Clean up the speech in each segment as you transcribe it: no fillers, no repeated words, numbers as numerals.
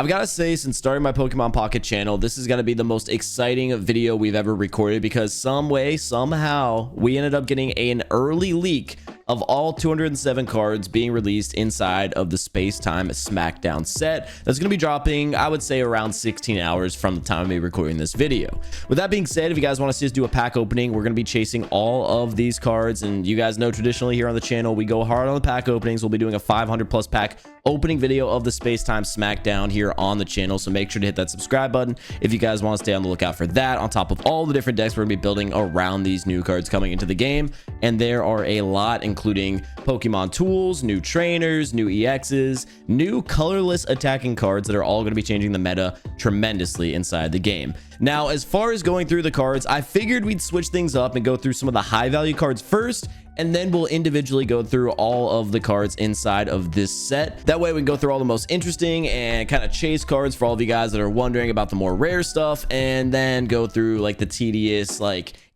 I've got to say, since starting my Pokemon Pocket channel, this is going to be the most exciting video we've ever recorded because some way, somehow, we ended up getting an early leak of all 207 cards being released inside of the Space-Time Smackdown set. That's going to be dropping, I would say, around 16 hours from the time of me recording this video. With that being said, if you guys want to see us do a pack opening, we're going to be chasing all of these cards. And you guys know traditionally here on the channel, we go hard on the pack openings. We'll be doing a 500 plus pack opening video of the Space-Time Smackdown here on the channel, so make sure to hit that subscribe button if you guys want to stay on the lookout for that, on top of all the different decks we're going to be building around these new cards coming into the game. And there are a lot, including Pokemon tools, new trainers, new EXs, new colorless attacking cards that are all going to be changing the meta tremendously inside the game. Now, as far as going through the cards, I figured we'd switch things up and go through some of the high value cards first, and then we'll individually go through all of the cards inside of this set. That way we can go through all the most interesting and kind of chase cards for all of you guys that are wondering about the more rare stuff, and then go through like the tedious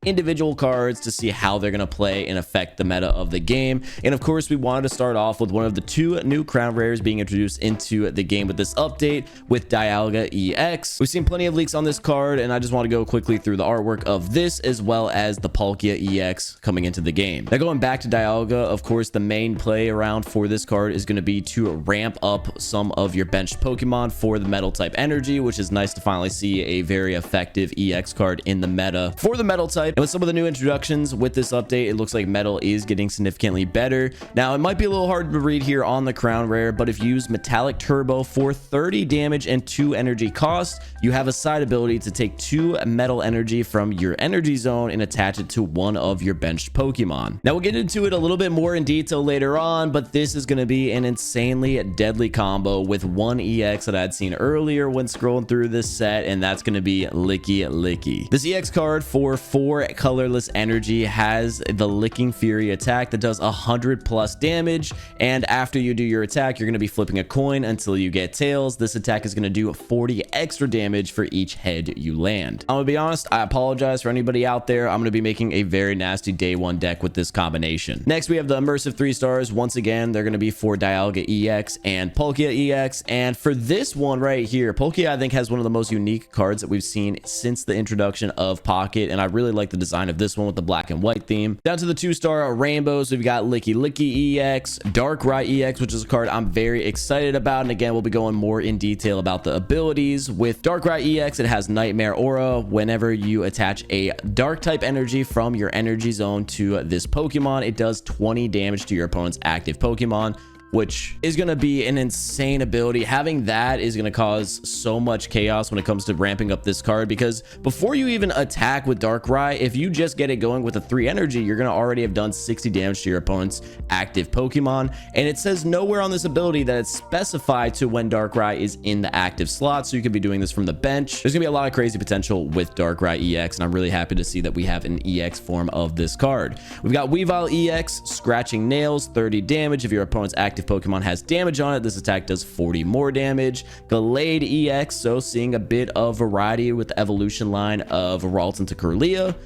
individual cards to see how they're going to play and affect the meta of the game. And of course, we wanted to start off with one of the two new crown rares being introduced into the game with this update, with Dialga EX. We've seen plenty of leaks on this card, and I just want to go quickly through the artwork of this as well as the Palkia EX coming into the game. Now, going back to Dialga, of course, the main play around for this card is going to be to ramp up some of your benched Pokemon for the metal type energy, which is nice to finally see a very effective EX card in the meta for the metal type. And with some of the new introductions with this update, it looks like metal is getting significantly better. Now, it might be a little hard to read here on the crown rare, but if you use Metallic Turbo for 30 damage and 2 energy cost, you have a side ability to take 2 metal energy from your energy zone and attach it to one of your benched Pokemon. Now, we'll get into it a little bit more in detail later on, but this is going to be an insanely deadly combo with one EX that I'd seen earlier when scrolling through this set, and that's going to be Licky Licky. This EX card for 4 colorless energy has the Licking Fury attack that does 100 plus damage, and after you do your attack, you're going to be flipping a coin until you get tails. This attack is going to do 40 extra damage for each head you land. I'm gonna be honest, I apologize for anybody out there. I'm going to be making a very nasty day one deck with this combination. Next, we have the immersive 3 stars. Once again, they're going to be for Dialga EX and Palkia EX. And for this one right here, Palkia, I think, has one of the most unique cards that we've seen since the introduction of Pocket, and I really like the design of this one with the black and white theme. Down to the 2-star rainbows, we've got Licky Licky EX, Darkrai EX, which is a card I'm very excited about. And again, we'll be going more in detail about the abilities. With Darkrai EX, it has Nightmare Aura. Whenever you attach a dark type energy from your energy zone to this Pokemon, it does 20 damage to your opponent's active Pokemon, which is going to be an insane ability. Having that is going to cause so much chaos when it comes to ramping up this card, because before you even attack with Darkrai, if you just get it going with a 3 energy, you're going to already have done 60 damage to your opponent's active Pokemon. And it says nowhere on this ability that it's specified to when Darkrai is in the active slot, so you could be doing this from the bench. There's going to be a lot of crazy potential with Darkrai EX, and I'm really happy to see that we have an EX form of this card. We've got Weavile EX, Scratching Nails, 30 damage. If your opponent's active Pokemon has damage on it, this attack does 40 more damage. Gallade EX, so seeing a bit of variety with the evolution line of Ralton to Kirlia.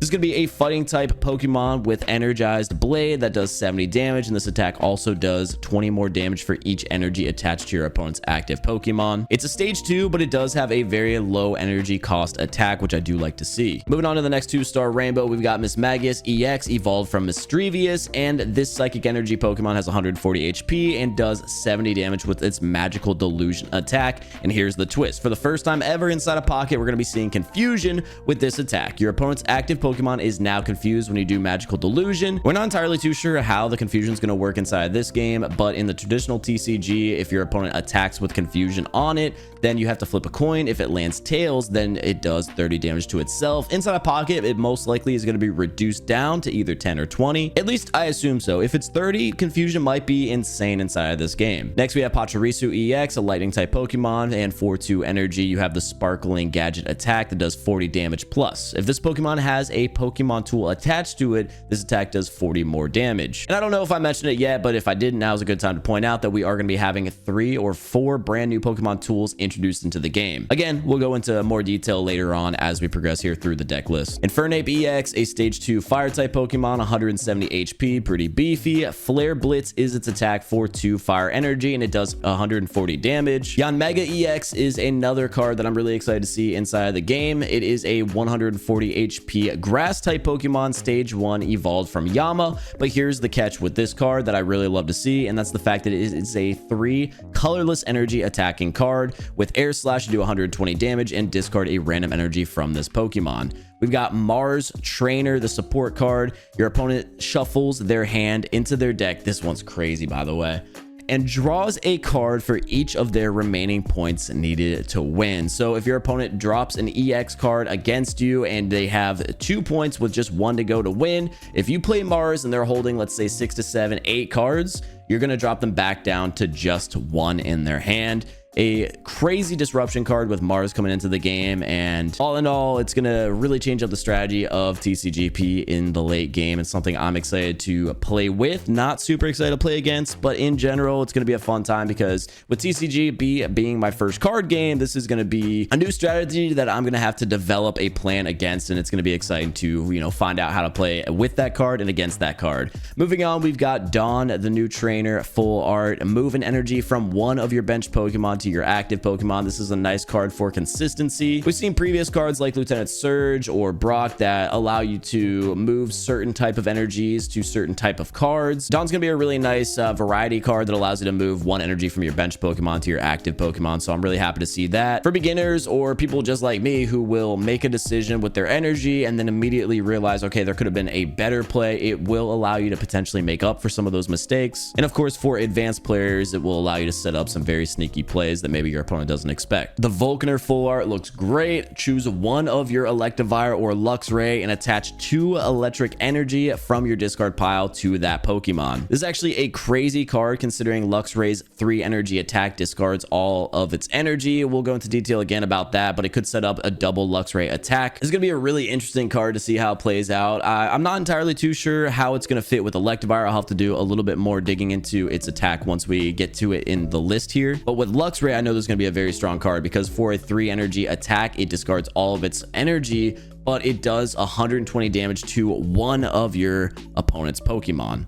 This is going to be a fighting type Pokemon with Energized Blade that does 70 damage, and this attack also does 20 more damage for each energy attached to your opponent's active Pokemon. It's a stage 2, but it does have a very low energy cost attack, which I do like to see. Moving on to the next 2-star rainbow, we've got Miss Magius EX, evolved from Mischievous, and this psychic energy Pokemon has 140 HP and does 70 damage with its Magical Delusion attack. And here's the twist: for the first time ever inside a Pocket, we're going to be seeing confusion with this attack. Your opponent's active Pokemon is now confused when you do Magical Delusion. We're not entirely too sure how the confusion is going to work inside this game, but in the traditional TCG, if your opponent attacks with confusion on it, then you have to flip a coin. If it lands tails, then it does 30 damage to itself. Inside a Pocket, it most likely is going to be reduced down to either 10 or 20. At least I assume so. If it's 30, confusion might be insane inside of this game. Next, we have Pachirisu EX, a lightning type Pokemon, and for 2 energy, you have the Sparkling Gadget attack that does 40 damage plus. If this Pokemon has a Pokemon tool attached to it, this attack does 40 more damage. And I don't know if I mentioned it yet, but if I didn't, now's a good time to point out that we are going to be having 3 or 4 brand new Pokemon tools introduced into the game. Again, we'll go into more detail later on as we progress here through the deck list. Infernape EX, a stage 2 fire type Pokemon, 170 HP, pretty beefy. Flare Blitz is its attack for 2 fire energy, and it does 140 damage. Yanmega EX is another card that I'm really excited to see inside of the game. It is a 140 HP grass type Pokemon, stage 1, evolved from Yama. But here's the catch with this card that I really love to see, and that's the fact that it is a 3 colorless energy attacking card. With Air Slash, you do 120 damage and discard a random energy from this Pokemon. We've got Mars Trainer, the support card. Your opponent shuffles their hand into their deck. This one's crazy, by the way, and draws a card for each of their remaining points needed to win. So if your opponent drops an EX card against you and they have 2 points with just 1 to go to win, if you play Mars and they're holding, let's say 6 to 7, 8 cards, you're going to drop them back down to just 1 in their hand. A crazy disruption card with Mars coming into the game, and all in all, it's gonna really change up the strategy of TCGP in the late game. It's something I'm excited to play with, not super excited to play against, but in general, it's gonna be a fun time because with TCGP being my first card game, this is gonna be a new strategy that I'm gonna have to develop a plan against, and it's gonna be exciting to, you know, find out how to play with that card and against that card. Moving on, we've got Dawn, the new trainer, full art. Move an energy from one of your bench Pokemon to your active Pokemon. This is a nice card for consistency. We've seen previous cards like Lieutenant Surge or Brock that allow you to move certain type of energies to certain type of cards. Dawn's gonna be a really nice variety card that allows you to move 1 energy from your bench Pokemon to your active Pokemon, so I'm really happy to see that. For beginners or people just like me who will make a decision with their energy and then immediately realize, okay, there could have been a better play, it will allow you to potentially make up for some of those mistakes. And of course, for advanced players, it will allow you to set up some very sneaky plays that maybe your opponent doesn't expect. The Volkner full art looks great. Choose one of your Electivire or Luxray and attach 2 electric energy from your discard pile to that Pokemon. This is actually a crazy card considering Luxray's 3 energy attack discards all of its energy. We'll go into detail again about that, but it could set up a double Luxray attack. This is gonna be a really interesting card to see how it plays out. I'm not entirely too sure how it's gonna fit with Electivire. I'll have to do a little bit more digging into its attack once we get to it in the list here. But with Luxray, I know there's going to be a very strong card because for a 3 energy attack, it discards all of its energy, but it does 120 damage to one of your opponent's Pokemon.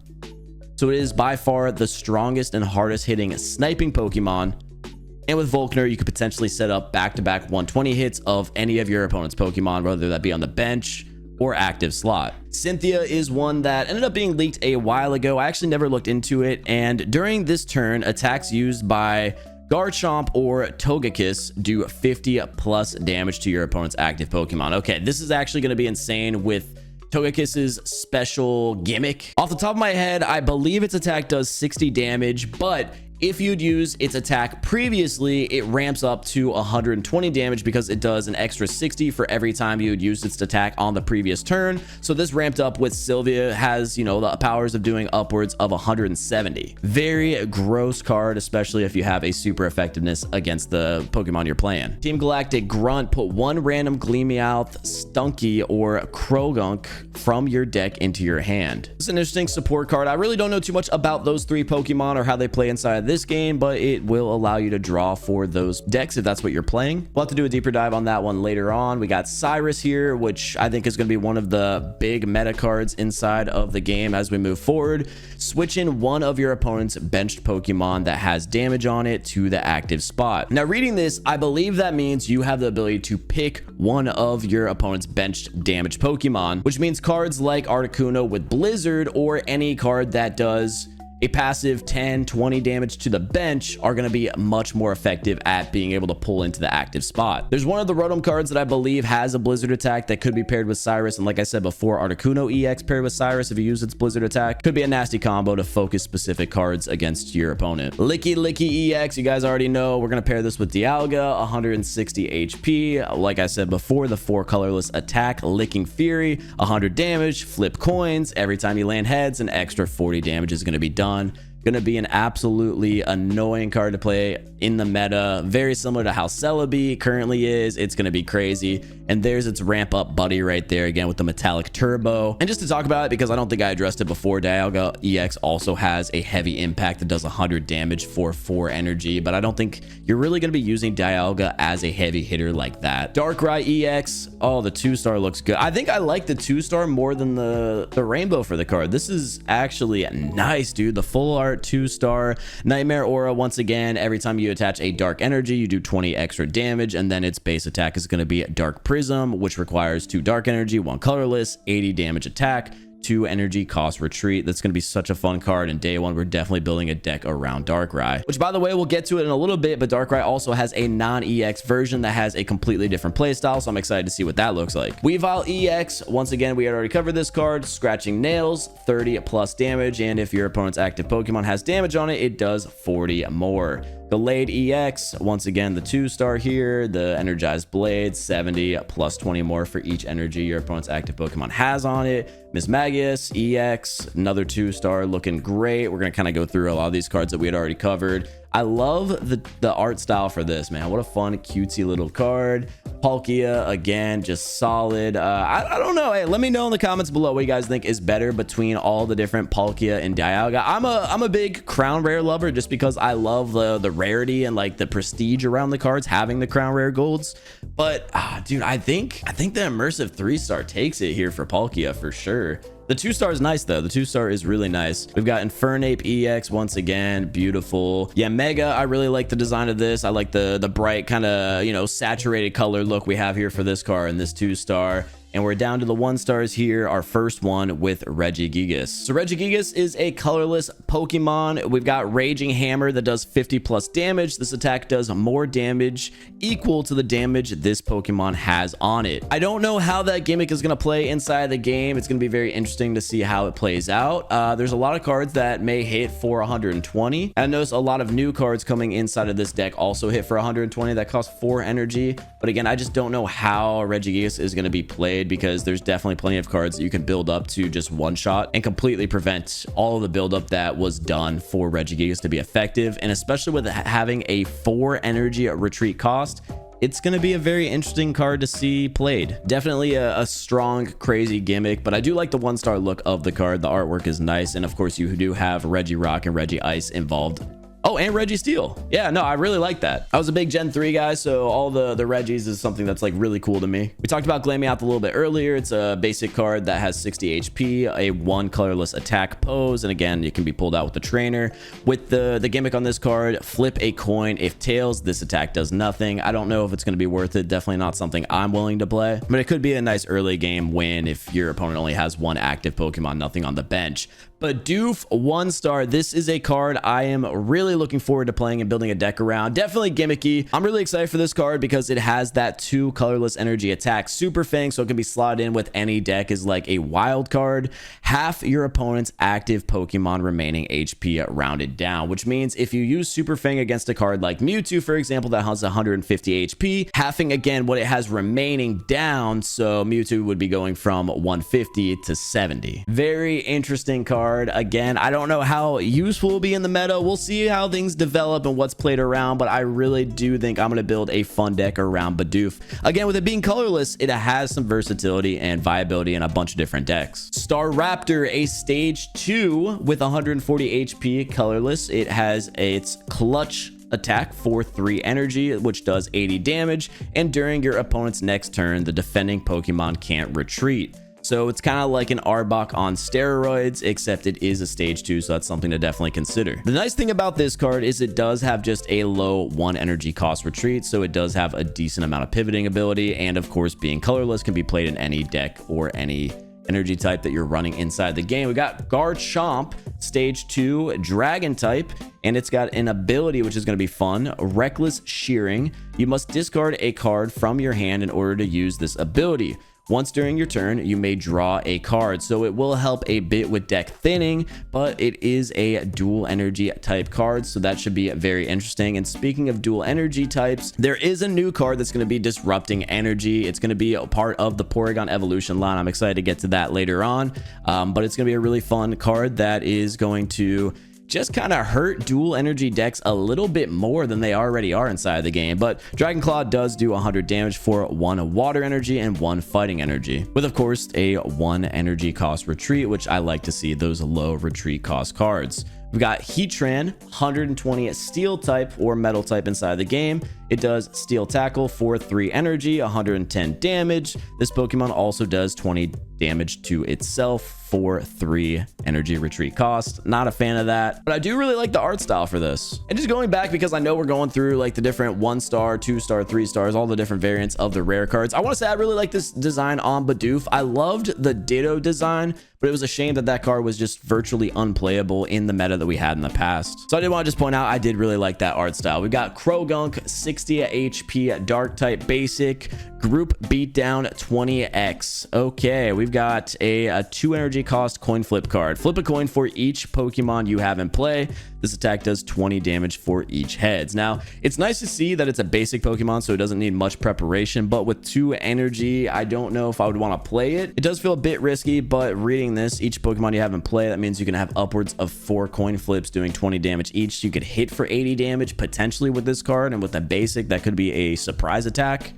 So it is by far the strongest and hardest hitting sniping Pokemon. And with Volkner, you could potentially set up back-to-back 120 hits of any of your opponent's Pokemon, whether that be on the bench or active slot. Cynthia is one that ended up being leaked a while ago. I actually never looked into it, and during this turn, attacks used by Garchomp or Togekiss do 50 plus damage to your opponent's active Pokemon. Okay, this is actually going to be insane with Togekiss's special gimmick. Off the top of my head, I believe its attack does 60 damage, but if you'd use its attack previously, it ramps up to 120 damage because it does an extra 60 for every time you would use its attack on the previous turn. So this ramped up with Sylvia has, you know, the powers of doing upwards of 170. Very gross card, especially if you have a super effectiveness against the Pokemon you're playing. Team Galactic Grunt, put 1 random Gleamouth, Stunky, or Krogunk from your deck into your hand. This is an interesting support card. I really don't know too much about those 3 Pokemon or how they play inside this game, but it will allow you to draw for those decks if that's what you're playing. We'll have to do a deeper dive on that one later on. We got Cyrus here, which I think is going to be one of the big meta cards inside of the game as we move forward. Switch in one of your opponent's benched Pokemon that has damage on it to the active spot. Now, reading this, I believe that means you have the ability to pick one of your opponent's benched damaged Pokemon, which means cards like Articuno with Blizzard or any card that does a passive 10-20 damage to the bench are going to be much more effective at being able to pull into the active spot. There's one of the Rotom cards that I believe has a Blizzard attack that could be paired with Cyrus, and like I said before, Articuno EX paired with Cyrus if you use its Blizzard attack could be a nasty combo to focus specific cards against your opponent. Licky EX, you guys already know we're going to pair this with Dialga, 160 HP. Like I said before, the 4 colorless attack, Licking Fury, 100 damage, flip coins. Every time you land heads, an extra 40 damage is going to be done. Gonna be an absolutely annoying card to play in the meta, very similar to how Celebi currently is. It's gonna be crazy. And there's its ramp up buddy right there again with the metallic turbo. And just to talk about it, because I don't think I addressed it before, Dialga EX also has a heavy impact that does 100 damage for 4 energy, but I don't think you're really gonna be using Dialga as a heavy hitter like that. Darkrai EX, oh, the 2-star looks good. I think I like the 2-star more than the rainbow for the card. This is actually nice, dude. The full art 2-star Nightmare Aura. Once again, every time you attach a dark energy, you do 20 extra damage, and then its base attack is going to be Dark Prism, which requires 2 dark energy, 1 colorless, 80 damage attack, 2 energy cost retreat. That's going to be such a fun card. And day 1, we're definitely building a deck around Darkrai, which, by the way, we'll get to it in a little bit, but Darkrai also has a non-EX version that has a completely different playstyle, so I'm excited to see what that looks like. Weavile EX, once again, we had already covered this card. Scratching Nails, 30 plus damage, and if your opponent's active Pokemon has damage on it, it does 40 more. Delayed EX, once again, the 2-star here, the Energized Blade, 70 plus 20 more for each energy your opponent's active Pokemon has on it. Miss Magius EX, another 2-star, looking great. We're going to kind of go through a lot of these cards that we had already covered. I love the art style for this, man. What a fun, cutesy little card. Palkia, again, just solid. I don't know. Hey, let me know in the comments below what you guys think is better between all the different Palkia and Dialga. I'm a big crown rare lover just because I love the rarity and like the prestige around the cards having the crown rare golds. But dude, I think the immersive 3-star takes it here for Palkia for sure. The 2-star is nice though. The 2-star is really nice. We've got Infernape EX once again, beautiful. Yeah, Mega, I really like the design of this. I like the bright kind of, you know, saturated color look we have here for this card and this 2-star. And we're down to the 1-stars here. Our first one with Regigigas. So Regigigas is a colorless Pokemon. We've got Raging Hammer that does 50 plus damage. This attack does more damage equal to the damage this Pokemon has on it. I don't know how that gimmick is going to play inside the game. It's going to be very interesting to see how it plays out. There's a lot of cards that may hit for 120. I notice a lot of new cards coming inside of this deck also hit for 120 that cost 4 energy. But again, I just don't know how Regigigas is going to be played, because there's definitely plenty of cards that you can build up to just one shot and completely prevent all of the buildup that was done for Regigigas to be effective. And especially with having a 4 energy retreat cost, it's going to be a very interesting card to see played. Definitely a strong, crazy gimmick, but I do like the 1-star look of the card. The artwork is nice. And of course, you do have Regirock and Regice involved. Oh, and Registeel. Yeah, no, I really like that. I was a big Gen 3 guy, so all the Regis is something that's like really cool to me. We talked about Glameow a little bit earlier. It's a basic card that has 60 HP, a 1 colorless attack pose, and again, it can be pulled out with the trainer. With the gimmick on this card, flip a coin. If tails, this attack does nothing. I don't know if it's going to be worth it. Definitely not something I'm willing to play, but it could be a nice early game win if your opponent only has 1 active Pokemon, nothing on the bench. But Doof 1-star, this is a card I am really looking forward to playing and building a deck around. Definitely gimmicky. I'm really excited for this card because it has that 2 colorless energy attack, Super Fang, so it can be slotted in with any deck as like a wild card. Half your opponent's active Pokemon remaining HP rounded down, which means if you use Super Fang against a card like Mewtwo, for example, that has 150 HP, halving again what it has remaining down, so Mewtwo would be going from 150 to 70. Very interesting card. Again, I don't know how useful it will be in the meta. We'll see how things develop and what's played around, but I really do think I'm going to build a fun deck around Bidoof. Again, with it being colorless, it has some versatility and viability in a bunch of different decks. Staraptor, a stage 2 with 140 HP, colorless. It has its clutch attack for 3 energy, which does 80 damage, and during your opponent's next turn, the defending Pokemon can't retreat. So it's kind of like an Arbok on steroids, except it is a stage 2, so that's something to definitely consider. The nice thing about this card is it does have just a low 1 energy cost retreat, so it does have a decent amount of pivoting ability, and of course, being colorless can be played in any deck or any energy type that you're running inside the game. We got Garchomp, stage 2, dragon type, and it's got an ability which is going to be fun, Reckless Shearing. You must discard a card from your hand in order to use this ability. Once during your turn, you may draw a card, so it will help a bit with deck thinning, but it is a dual energy type card, so that should be very interesting. And speaking of dual energy types, there is a new card that's going to be disrupting energy. It's going to be a part of the Porygon evolution line. I'm excited to get to that later on, but it's going to be a really fun card that is going to just kind of hurt dual energy decks a little bit more than they already are inside the game. But Dragon Claw does do 100 damage for 1 water energy and 1 fighting energy, with of course a 1 energy cost retreat, which I like to see those low retreat cost cards. We've got Heatran, 120 steel type or metal type inside the game. It does steel tackle for 3 energy, 110 damage. This Pokemon also does 20 damage to itself for 3 energy retreat cost. Not a fan of that, but I do really like the art style for this. And just going back, because I know we're going through like the different 1-star, 2-star, 3-stars, all the different variants of the rare cards. I want to say I really like this design on Bidoof. I loved the Ditto design, but it was a shame that that card was just virtually unplayable in the meta that we had in the past. So I did want to just point out, I did really like that art style. We've got Krogunk, 60 HP, dark type basic, group beatdown 20x. Okay, we've got a 2 energy cost coin flip card. Flip a coin for each Pokemon you have in play. This attack does 20 damage for each heads. Now, it's nice to see that it's a basic Pokemon, so it doesn't need much preparation, but with 2 energy, I don't know if I would want to play it. It does feel a bit risky, but reading this, each Pokemon you have in play, that means you can have upwards of 4 coin flips doing 20 damage each. You could hit for 80 damage potentially with this card, and with a basic, that could be a surprise attack.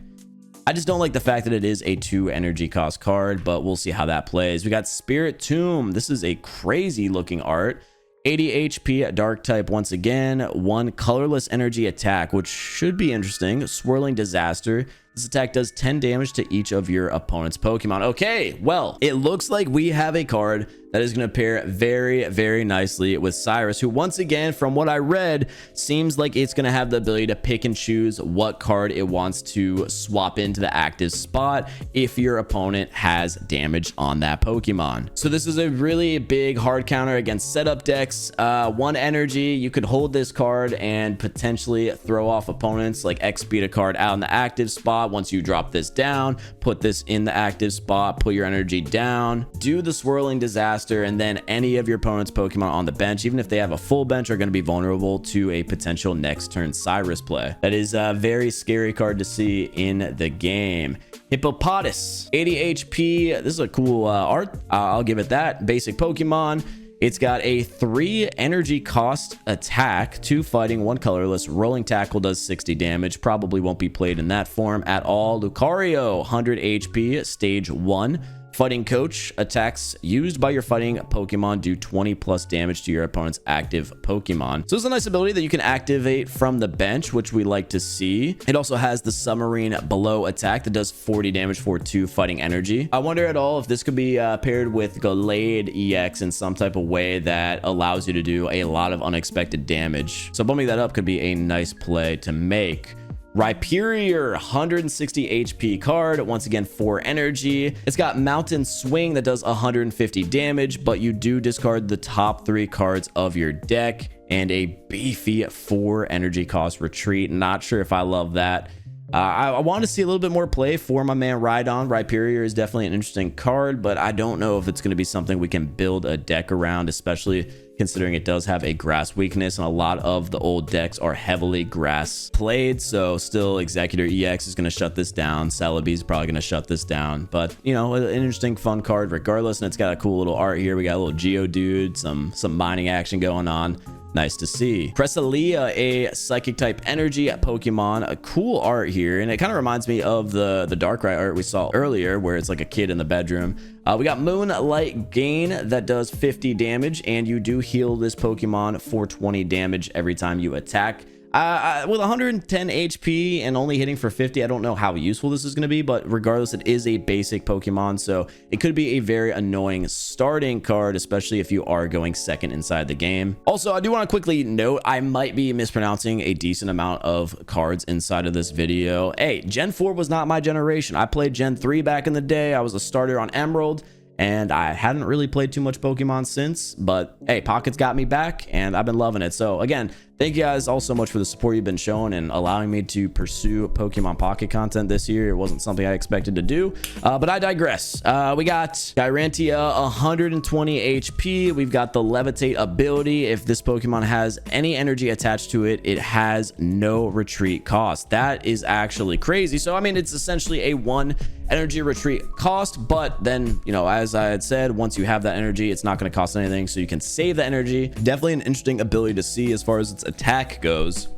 I just don't like the fact that it is a 2 energy cost card, but we'll see how that plays. We got Spirit Tomb. This is a crazy looking art. 80 HP dark type once again, 1 colorless energy attack, which should be interesting. Swirling Disaster. This attack does 10 damage to each of your opponent's Pokemon. Okay, well, it looks like we have a card that is going to pair very, very nicely with Cyrus, who once again, from what I read, seems like it's going to have the ability to pick and choose what card it wants to swap into the active spot if your opponent has damage on that Pokemon. So this is a really big hard counter against setup decks. 1 energy, you could hold this card and potentially throw off opponents, like X-speed a card out in the active spot. Once you drop this down, put this in the active spot, put your energy down, do the Swirling Disaster, and then any of your opponent's Pokemon on the bench, even if they have a full bench, are going to be vulnerable to a potential next turn Cyrus play. That is a very scary card to see in the game. Hippopotas, 80 HP. This is a cool art. I'll give it that. Basic Pokemon. It's got a 3 energy cost attack, 2 fighting, 1 colorless. Rolling Tackle does 60 damage. Probably won't be played in that form at all. Lucario, 100 HP, stage 1. Fighting Coach. Attacks used by your fighting Pokemon do 20 plus damage to your opponent's active Pokemon. So it's a nice ability that you can activate from the bench, which we like to see. It also has the Submarine Below attack that does 40 damage for 2 fighting energy. I wonder at all if this could be paired with Gallade EX in some type of way that allows you to do a lot of unexpected damage. So bumping that up could be a nice play to make. Rhyperior, 160 HP card, once again 4 energy. It's got Mountain Swing that does 150 damage, but you do discard the top 3 cards of your deck, and a beefy 4 energy cost retreat. Not sure if I love that. I want to see a little bit more play for my man Rhydon. Rhyperior is definitely an interesting card, but I don't know if it's going to be something we can build a deck around, especially considering it does have a grass weakness, and a lot of the old decks are heavily grass played. So still, Executor EX is going to shut this down. Celebi is probably going to shut this down, but you know, an interesting fun card regardless. And it's got a cool little art here. We got a little Geodude, some mining action going on. Nice to see. Cresselia, a psychic type energy Pokemon. A cool art here, and it kind of reminds me of the Darkrai art we saw earlier, where it's like a kid in the bedroom. We got Moonlight Gain that does 50 damage, and you do heal this Pokemon for 20 damage every time you attack. With 110 HP and only hitting for 50, I don't know how useful this is going to be, but regardless, it is a basic Pokemon, so it could be a very annoying starting card, especially if you are going second inside the game. Also, I do want to quickly note, I might be mispronouncing a decent amount of cards inside of this video. Hey, Gen 4 was not my generation. I played Gen 3 back in the day. I was a starter on Emerald, and I hadn't really played too much Pokemon since, but hey, Pocket's got me back, and I've been loving it. So again, Thank you guys all so much for the support you've been showing and allowing me to pursue Pokemon Pocket content this year. It wasn't something I expected to do, but I digress. We got Gyrantia, 120 HP. We've got the Levitate ability. If this Pokemon has any energy attached to it, it has no retreat cost. That is actually crazy. So, I mean, it's essentially a 1 energy retreat cost, but then, you know, as I had said, once you have that energy, it's not going to cost anything, so you can save the energy. Definitely an interesting ability to see as far as its attack goes.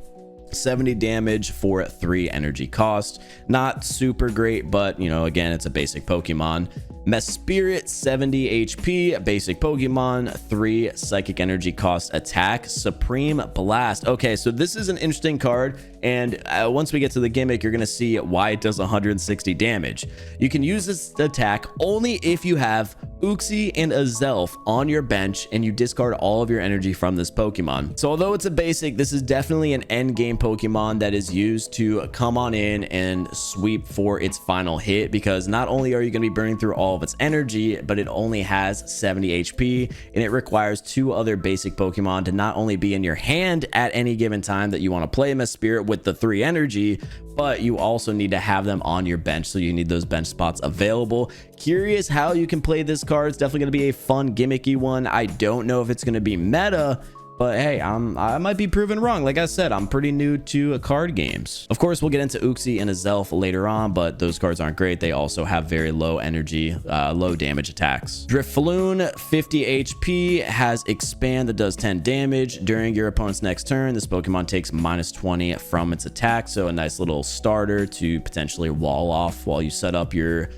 70 damage for 3 energy cost. Not super great, but, you know, again, it's a basic Pokemon. Mespirit, 70 HP, basic Pokemon, 3 psychic energy cost attack. Supreme Blast. Okay, so this is an interesting card, and once we get to the gimmick, you're going to see why it does 160 damage. You can use this attack only if you have Uxie and Azelf on your bench and you discard all of your energy from this Pokemon. So although it's a basic, this is definitely an end game Pokemon that is used to come on in and sweep for its final hit, because not only are you going to be burning through all of its energy, but it only has 70 HP, and it requires 2 other basic Pokemon to not only be in your hand at any given time that you want to play Mespirit with the 3 energy, but you also need to have them on your bench, so you need those bench spots available. Curious how you can play this card. It's definitely going to be a fun gimmicky one. I don't know if it's going to be meta, but hey, I might be proven wrong. Like I said, I'm pretty new to card games. Of course, we'll get into Uxie and Azelf later on, but those cards aren't great. They also have very low energy, low damage attacks. Drifloon, 50 HP, has Expand that does 10 damage. During your opponent's next turn, this Pokemon takes -20 from its attack, so a nice little starter to potentially wall off while you set up your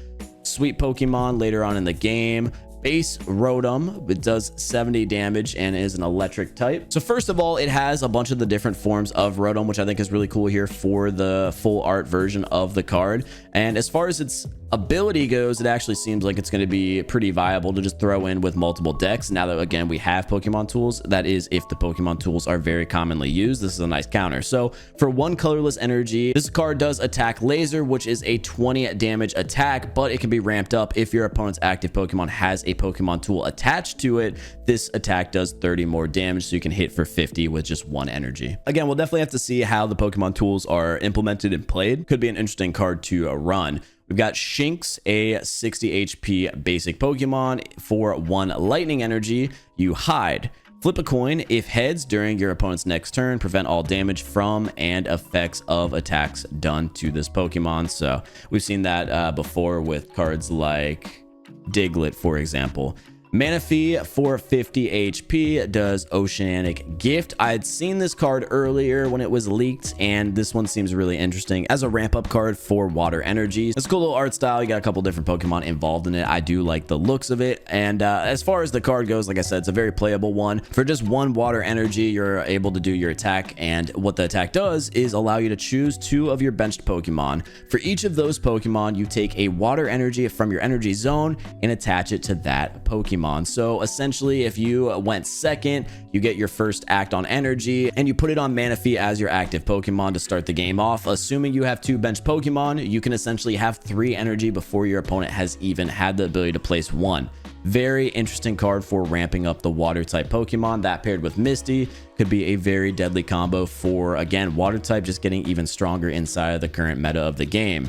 sweet Pokemon later on in the game. Base Rotom, it does 70 damage and is an electric type. So first of all, it has a bunch of the different forms of Rotom, which I think is really cool here for the full art version of the card. And as far as its ability goes, it actually seems like it's going to be pretty viable to just throw in with multiple decks. Now that, again, we have Pokemon tools, that is if the Pokemon tools are very commonly used, this is a nice counter. So for 1 colorless energy, this card does attack Laser, which is a 20 damage attack, but it can be ramped up if your opponent's active Pokemon has a Pokemon tool attached to it. This attack does 30 more damage, so you can hit for 50 with just 1 energy. Again, we'll definitely have to see how the Pokemon tools are implemented and played. Could be an interesting card to run. We've got Shinx, a 60 HP basic Pokemon. For 1 lightning energy, you hide. Flip a coin. If heads, during your opponent's next turn, prevent all damage from and effects of attacks done to this Pokemon. So we've seen that before with cards like Diglett, for example. Manaphy, for 50 HP, does Oceanic Gift. I had seen this card earlier when it was leaked, and this one seems really interesting as a ramp-up card for water energy. It's a cool little art style. You got a couple different Pokemon involved in it. I do like the looks of it, and as far as the card goes, like I said, it's a very playable one. For just 1 water energy, you're able to do your attack, and what the attack does is allow you to choose 2 of your benched Pokemon. For each of those Pokemon, you take a water energy from your energy zone and attach it to that Pokemon. So essentially, if you went second, you get your first act on energy and you put it on Manaphy as your active Pokemon to start the game off. Assuming you have 2 bench Pokemon, you can essentially have 3 energy before your opponent has even had the ability to place 1. Very interesting card for ramping up the water type Pokemon. That paired with Misty could be a very deadly combo for, again, water type just getting even stronger inside of the current meta of the game.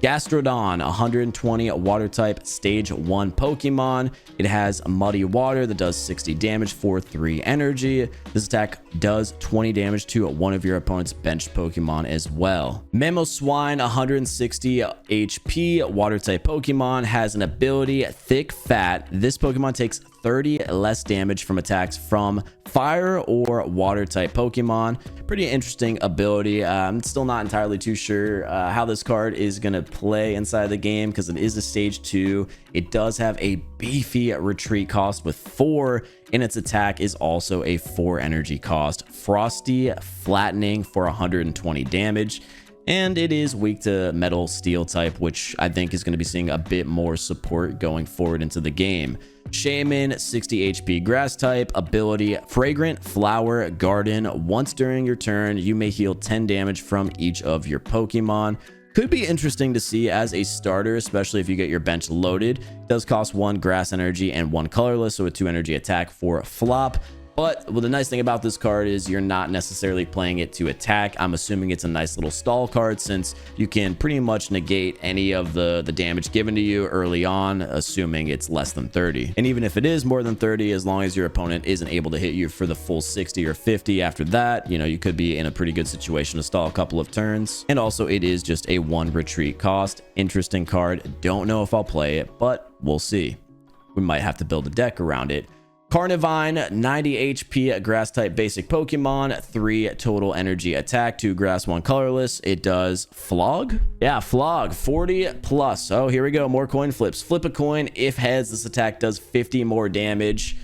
Gastrodon, 120 water type stage 1 Pokemon. It has Muddy Water that does 60 damage for 3 energy. This attack does 20 damage to 1 of your opponent's benched Pokemon as well. Mamoswine, 160 HP water type Pokemon, has an ability Thick Fat. This Pokemon takes 30 less damage from attacks from fire or water type Pokemon. Pretty interesting ability. I'm still not entirely too sure how this card is going to play inside the game, because it is a stage 2. It does have a beefy retreat cost with 4, and its attack is also a 4 energy cost. Frosty Flattening for 120 damage. And it is weak to metal steel type, which I think is going to be seeing a bit more support going forward into the game. Shaman, 60 HP grass type, ability Fragrant Flower Garden. Once during your turn, you may heal 10 damage from each of your Pokemon. Could be interesting to see as a starter, especially if you get your bench loaded. It does cost 1 grass energy and 1 colorless, so a 2 energy attack for flop. But well, the nice thing about this card is you're not necessarily playing it to attack. I'm assuming it's a nice little stall card since you can pretty much negate any of the damage given to you early on, assuming it's less than 30. And even if it is more than 30, as long as your opponent isn't able to hit you for the full 60 or 50 after that, you know, you could be in a pretty good situation to stall a couple of turns. And also it is just a 1 retreat cost. Interesting card. Don't know if I'll play it, but we'll see. We might have to build a deck around it. Carnivine, 90 HP, grass type basic Pokemon, 3 total energy attack, 2 grass, 1 colorless. It does flog? Yeah, flog, 40 plus. Oh, here we go. More coin flips. Flip a coin. If heads, this attack does 50 more damage.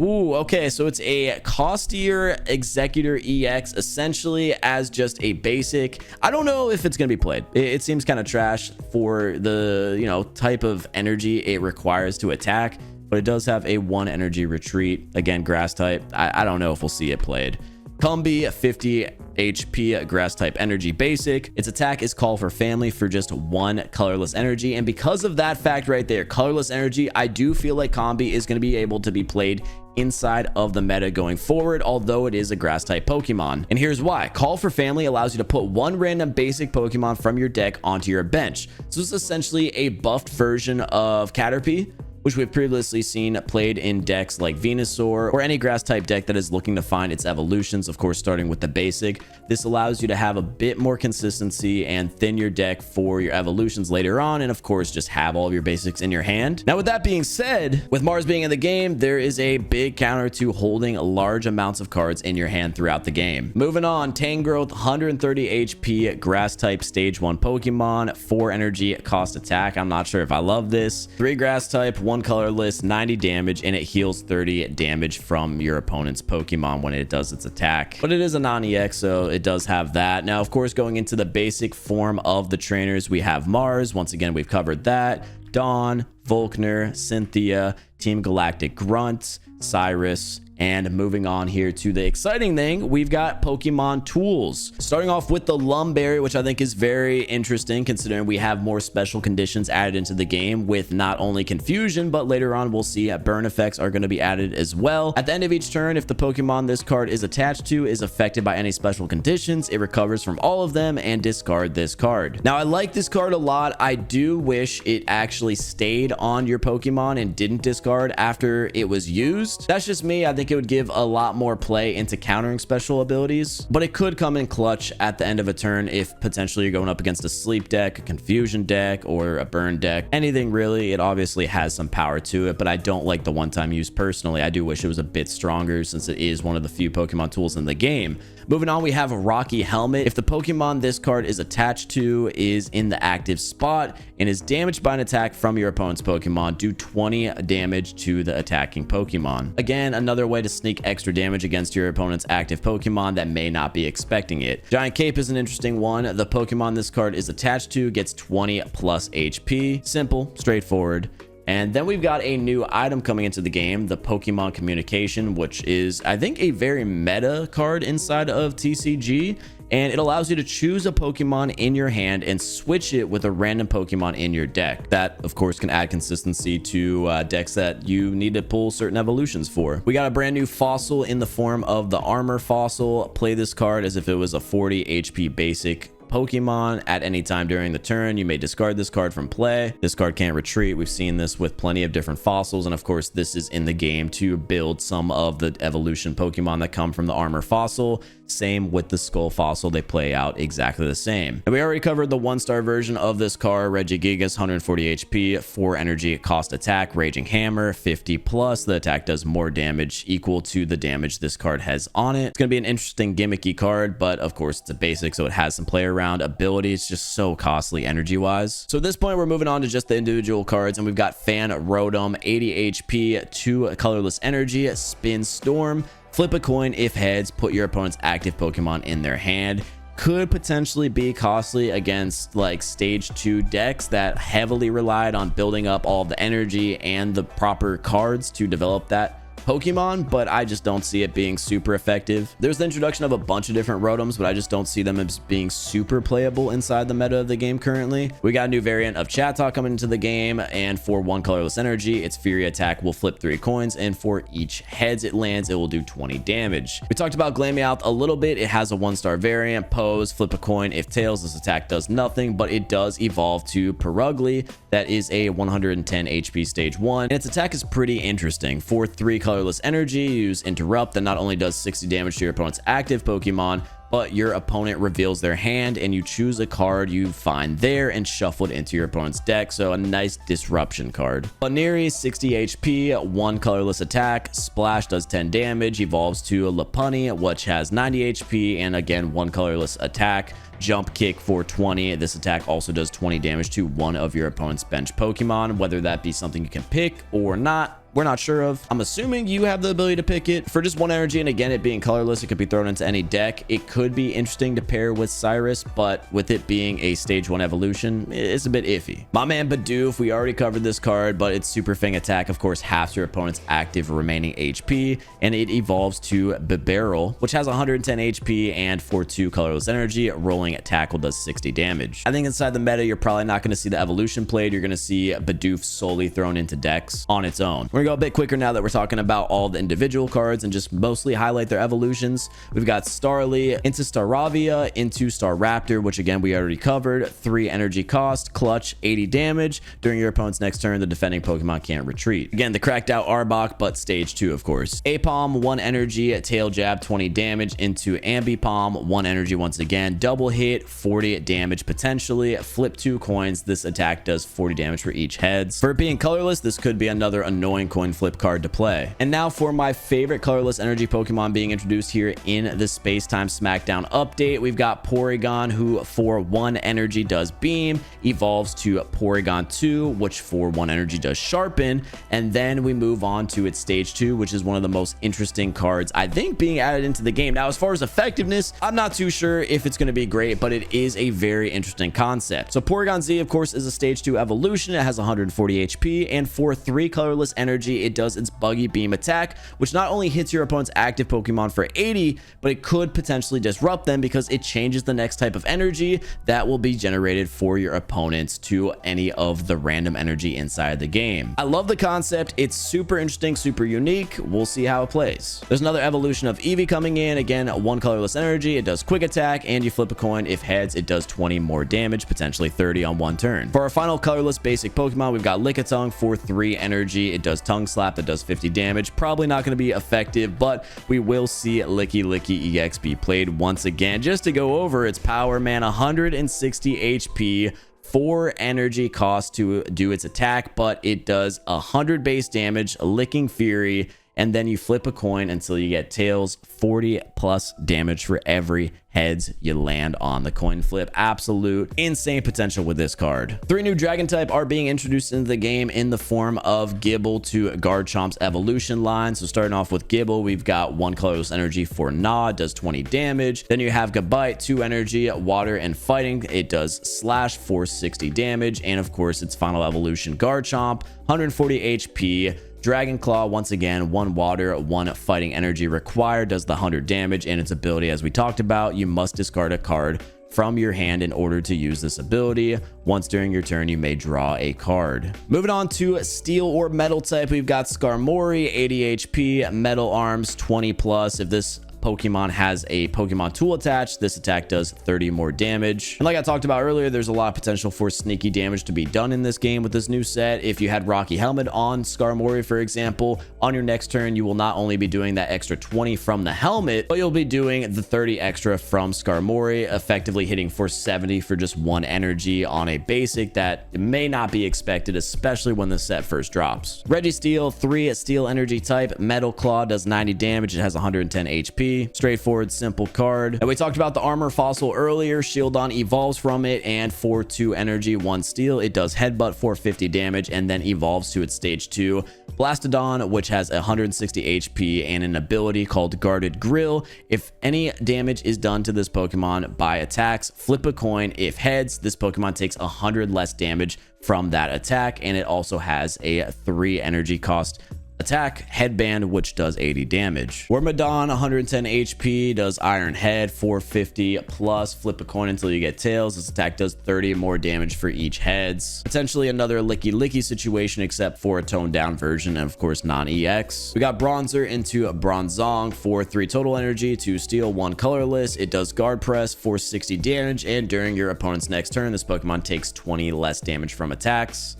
Ooh, okay, so it's a costier Executor EX, essentially as just a basic. I don't know if it's going to be played. It seems kind of trash for the, you know, type of energy it requires to attack. But it does have a 1 energy retreat. Again, grass type. I don't know if we'll see it played. Combi, 50 HP, grass type energy basic. Its attack is Call for Family for just 1 colorless energy. And because of that fact right there, colorless energy, I do feel like Combi is going to be able to be played inside of the meta going forward, although it is a grass type Pokemon. And here's why. Call for Family allows you to put 1 random basic Pokemon from your deck onto your bench. So it's essentially a buffed version of Caterpie, which we've previously seen played in decks like Venusaur or any grass type deck that is looking to find its evolutions, of course starting with the basic. This allows you to have a bit more consistency and thin your deck for your evolutions later on, and of course just have all of your basics in your hand. Now with that being said, with Mars being in the game, there is a big counter to holding large amounts of cards in your hand throughout the game. Moving on, Tangrowth, 130 HP, grass type stage 1 Pokemon, 4 energy cost attack. I'm not sure if I love this. 3 grass type, 1 colorless, 90 damage, and it heals 30 damage from your opponent's Pokemon when it does its attack. But it is a non-EX, so it does have that. Now, of course, going into the basic form of the trainers, we have Mars. Once again, we've covered that. Dawn, Volkner, Cynthia, Team Galactic Grunt, Cyrus, and moving on here to the exciting thing, we've got Pokemon tools. Starting off with the Lumberry, which I think is very interesting considering we have more special conditions added into the game with not only confusion, but later on we'll see burn effects are going to be added as well. At the end of each turn, if the Pokemon this card is attached to is affected by any special conditions, it recovers from all of them and discard this card. Now, I like this card a lot. I do wish it actually stayed on your Pokemon and didn't discard after it was used. That's just me. I think it would give a lot more play into countering special abilities, but it could come in clutch at the end of a turn if potentially you're going up against a sleep deck, a confusion deck, or a burn deck. Anything really. It obviously has some power to it, but I don't like the one-time use personally. I do wish it was a bit stronger since it is one of the few Pokemon tools in the game. Moving on, we have Rocky Helmet. If the Pokemon this card is attached to is in the active spot and is damaged by an attack from your opponent's Pokemon, do 20 damage to the attacking Pokemon. Again, another way to sneak extra damage against your opponent's active Pokemon that may not be expecting it. Giant Cape is an interesting one. The Pokemon this card is attached to gets 20 plus HP. Simple, straightforward. And then we've got a new item coming into the game, the Pokemon Communication, which is, I think, a very meta card inside of TCG. And it allows you to choose a Pokemon in your hand and switch it with a random Pokemon in your deck. That, of course, can add consistency to decks that you need to pull certain evolutions for. We got a brand new fossil in the form of the Armor Fossil. Play this card as if it was a 40 HP basic Pokemon. At any time during the turn, you may discard this card from play. This card can't retreat. We've seen this with plenty of different fossils, and of course this is in the game to build some of the evolution Pokemon that come from the Armor Fossil. Same with the Skull Fossil, they play out exactly the same. And we already covered the 1-star version of this card. Regigigas, 140 HP, 4 energy cost attack, Raging Hammer, 50 plus. The attack does more damage equal to the damage this card has on it. It's going to be an interesting gimmicky card, but of course it's a basic, so it has some play around ability. It's just so costly energy wise. So at this point, we're moving on to just the individual cards, and we've got Fan Rotom, 80 HP, 2 colorless energy, Spin Storm. Flip a coin. If heads, put your opponent's active Pokemon in their hand. Could potentially be costly against like stage 2 decks that heavily relied on building up all of the energy and the proper cards to develop that Pokemon, but I just don't see it being super effective. There's the introduction of a bunch of different Rotoms, but I just don't see them as being super playable inside the meta of the game currently. We got a new variant of Chat Talk coming into the game, and for 1 colorless energy, its Fury attack will flip 3 coins, and for each heads it lands, it will do 20 damage. We talked about Glameow a little bit. It has a 1-star variant, pose, flip a coin. If tails, this attack does nothing, but it does evolve to Perugly. That is a 110 HP stage 1, and its attack is pretty interesting. For 3 colorless energy, use Interrupt that not only does 60 damage to your opponent's active Pokemon, but your opponent reveals their hand and you choose a card you find there and shuffle it into your opponent's deck. So a nice disruption card. Baneri, 60 HP, 1 colorless attack, splash does 10 damage, evolves to Lopunny, which has 90 HP, and again 1 colorless attack. Jump kick for 20. This attack also does 20 damage to one of your opponent's bench Pokemon, whether that be something you can pick or not. We're not sure of. I'm assuming you have the ability to pick it. For just 1 energy, and again, it being colorless, it could be thrown into any deck. It could be interesting to pair with Cyrus, but with it being a stage 1 evolution, it's a bit iffy. My man Bidoof, we already covered this card, but its Super Fang attack, of course, halves your opponent's active remaining HP, and it evolves to Bibarel, which has 110 HP, and for 2 colorless energy, rolling tackle does 60 damage. I think inside the meta, you're probably not going to see the evolution played. You're going to see Bidoof solely thrown into decks on its own. We're go a bit quicker now that we're talking about all the individual cards and just mostly highlight their evolutions. We've got Starly into Staravia into Staraptor, which again we already covered. 3 energy cost, clutch, 80 damage. During your opponent's next turn, the defending Pokemon can't retreat. Again, the cracked out Arbok, but stage 2, of course. Apom, 1 energy, tail jab, 20 damage into Ambipom, 1 energy once again, double hit, 40 damage potentially. Flip 2 coins. This attack does 40 damage for each heads. For it being colorless, this could be another annoying coin flip card to play. And now for my favorite colorless energy Pokemon being introduced here in the Space-Time Smackdown update, we've got Porygon, who for 1 energy does Beam, evolves to Porygon 2, which for 1 energy does Sharpen, and then we move on to its stage 2, which is one of the most interesting cards I think being added into the game. Now, as far as effectiveness, I'm not too sure if it's going to be great, but it is a very interesting concept. So Porygon Z, of course, is a stage 2 evolution. It has 140 HP, and for 3 colorless energy, it does its Buggy Beam attack, which not only hits your opponent's active Pokemon for 80, but it could potentially disrupt them because it changes the next type of energy that will be generated for your opponents to any of the random energy inside the game. I love the concept. It's super interesting, super unique. We'll see how it plays. There's another evolution of Eevee coming in. Again, 1 colorless energy. It does quick attack, and you flip a coin. If heads, it does 20 more damage, potentially 30 on 1 turn. For our final colorless basic Pokemon, we've got Lickitung for 3 energy. It does Tongue Slap that does 50 damage. Probably not going to be effective, but we will see Licky EX be played once again. Just to go over its power, man, 160 HP, 4 energy cost to do its attack, but it does 100 base damage, Licking Fury, and then you flip a coin until you get tails, 40 plus damage for every heads you land on the coin flip. Absolute insane potential with this card. 3 new dragon type are being introduced into the game in the form of Gible to Garchomp's evolution line. So starting off with Gible, we've got 1 colorless energy for Gnaw, does 20 damage. Then you have Gabite, 2 energy, water and fighting. It does slash for 60 damage. And of course, its final evolution, Garchomp, 140 HP. Dragon Claw, once again, 1 water, 1 fighting energy required, does the 100 damage, and its ability, as we talked about, you must discard a card from your hand in order to use this ability. Once during your turn, you may draw a card. Moving on to steel or metal type, we've got Skarmory, 80 HP, metal arms, 20 plus. If this Pokemon has a Pokemon tool attached, this attack does 30 more damage. And like I talked about earlier, there's a lot of potential for sneaky damage to be done in this game with this new set. If you had Rocky Helmet on Skarmory, for example, on your next turn, you will not only be doing that extra 20 from the helmet, but you'll be doing the 30 extra from Skarmory, effectively hitting for 70 for just 1 energy on a basic that may not be expected, especially when the set first drops. Registeel, 3 steel energy type, Metal Claw does 90 damage. It has 110 HP. Straightforward, simple card. And we talked about the armor fossil earlier. Shieldon evolves from it, and for 2 energy, 1 steel, it does headbutt for 50 damage and then evolves to its stage 2. Blastodon, which has 160 HP and an ability called Guarded Grill. If any damage is done to this Pokemon by attacks, flip a coin. If heads, this Pokemon takes 100 less damage from that attack, and it also has a 3 energy cost attack, headband, which does 80 damage. Wormadon, 110 HP, does Iron Head, 450 plus, flip a coin until you get tails. This attack does 30 more damage for each heads. Potentially another licky situation, except for a toned down version, and of course non-EX. We got Bronzer into Bronzong for 3 total energy, 2 steel, 1 colorless. It does guard press for 60 damage, and during your opponent's next turn, this Pokemon takes 20 less damage from attacks.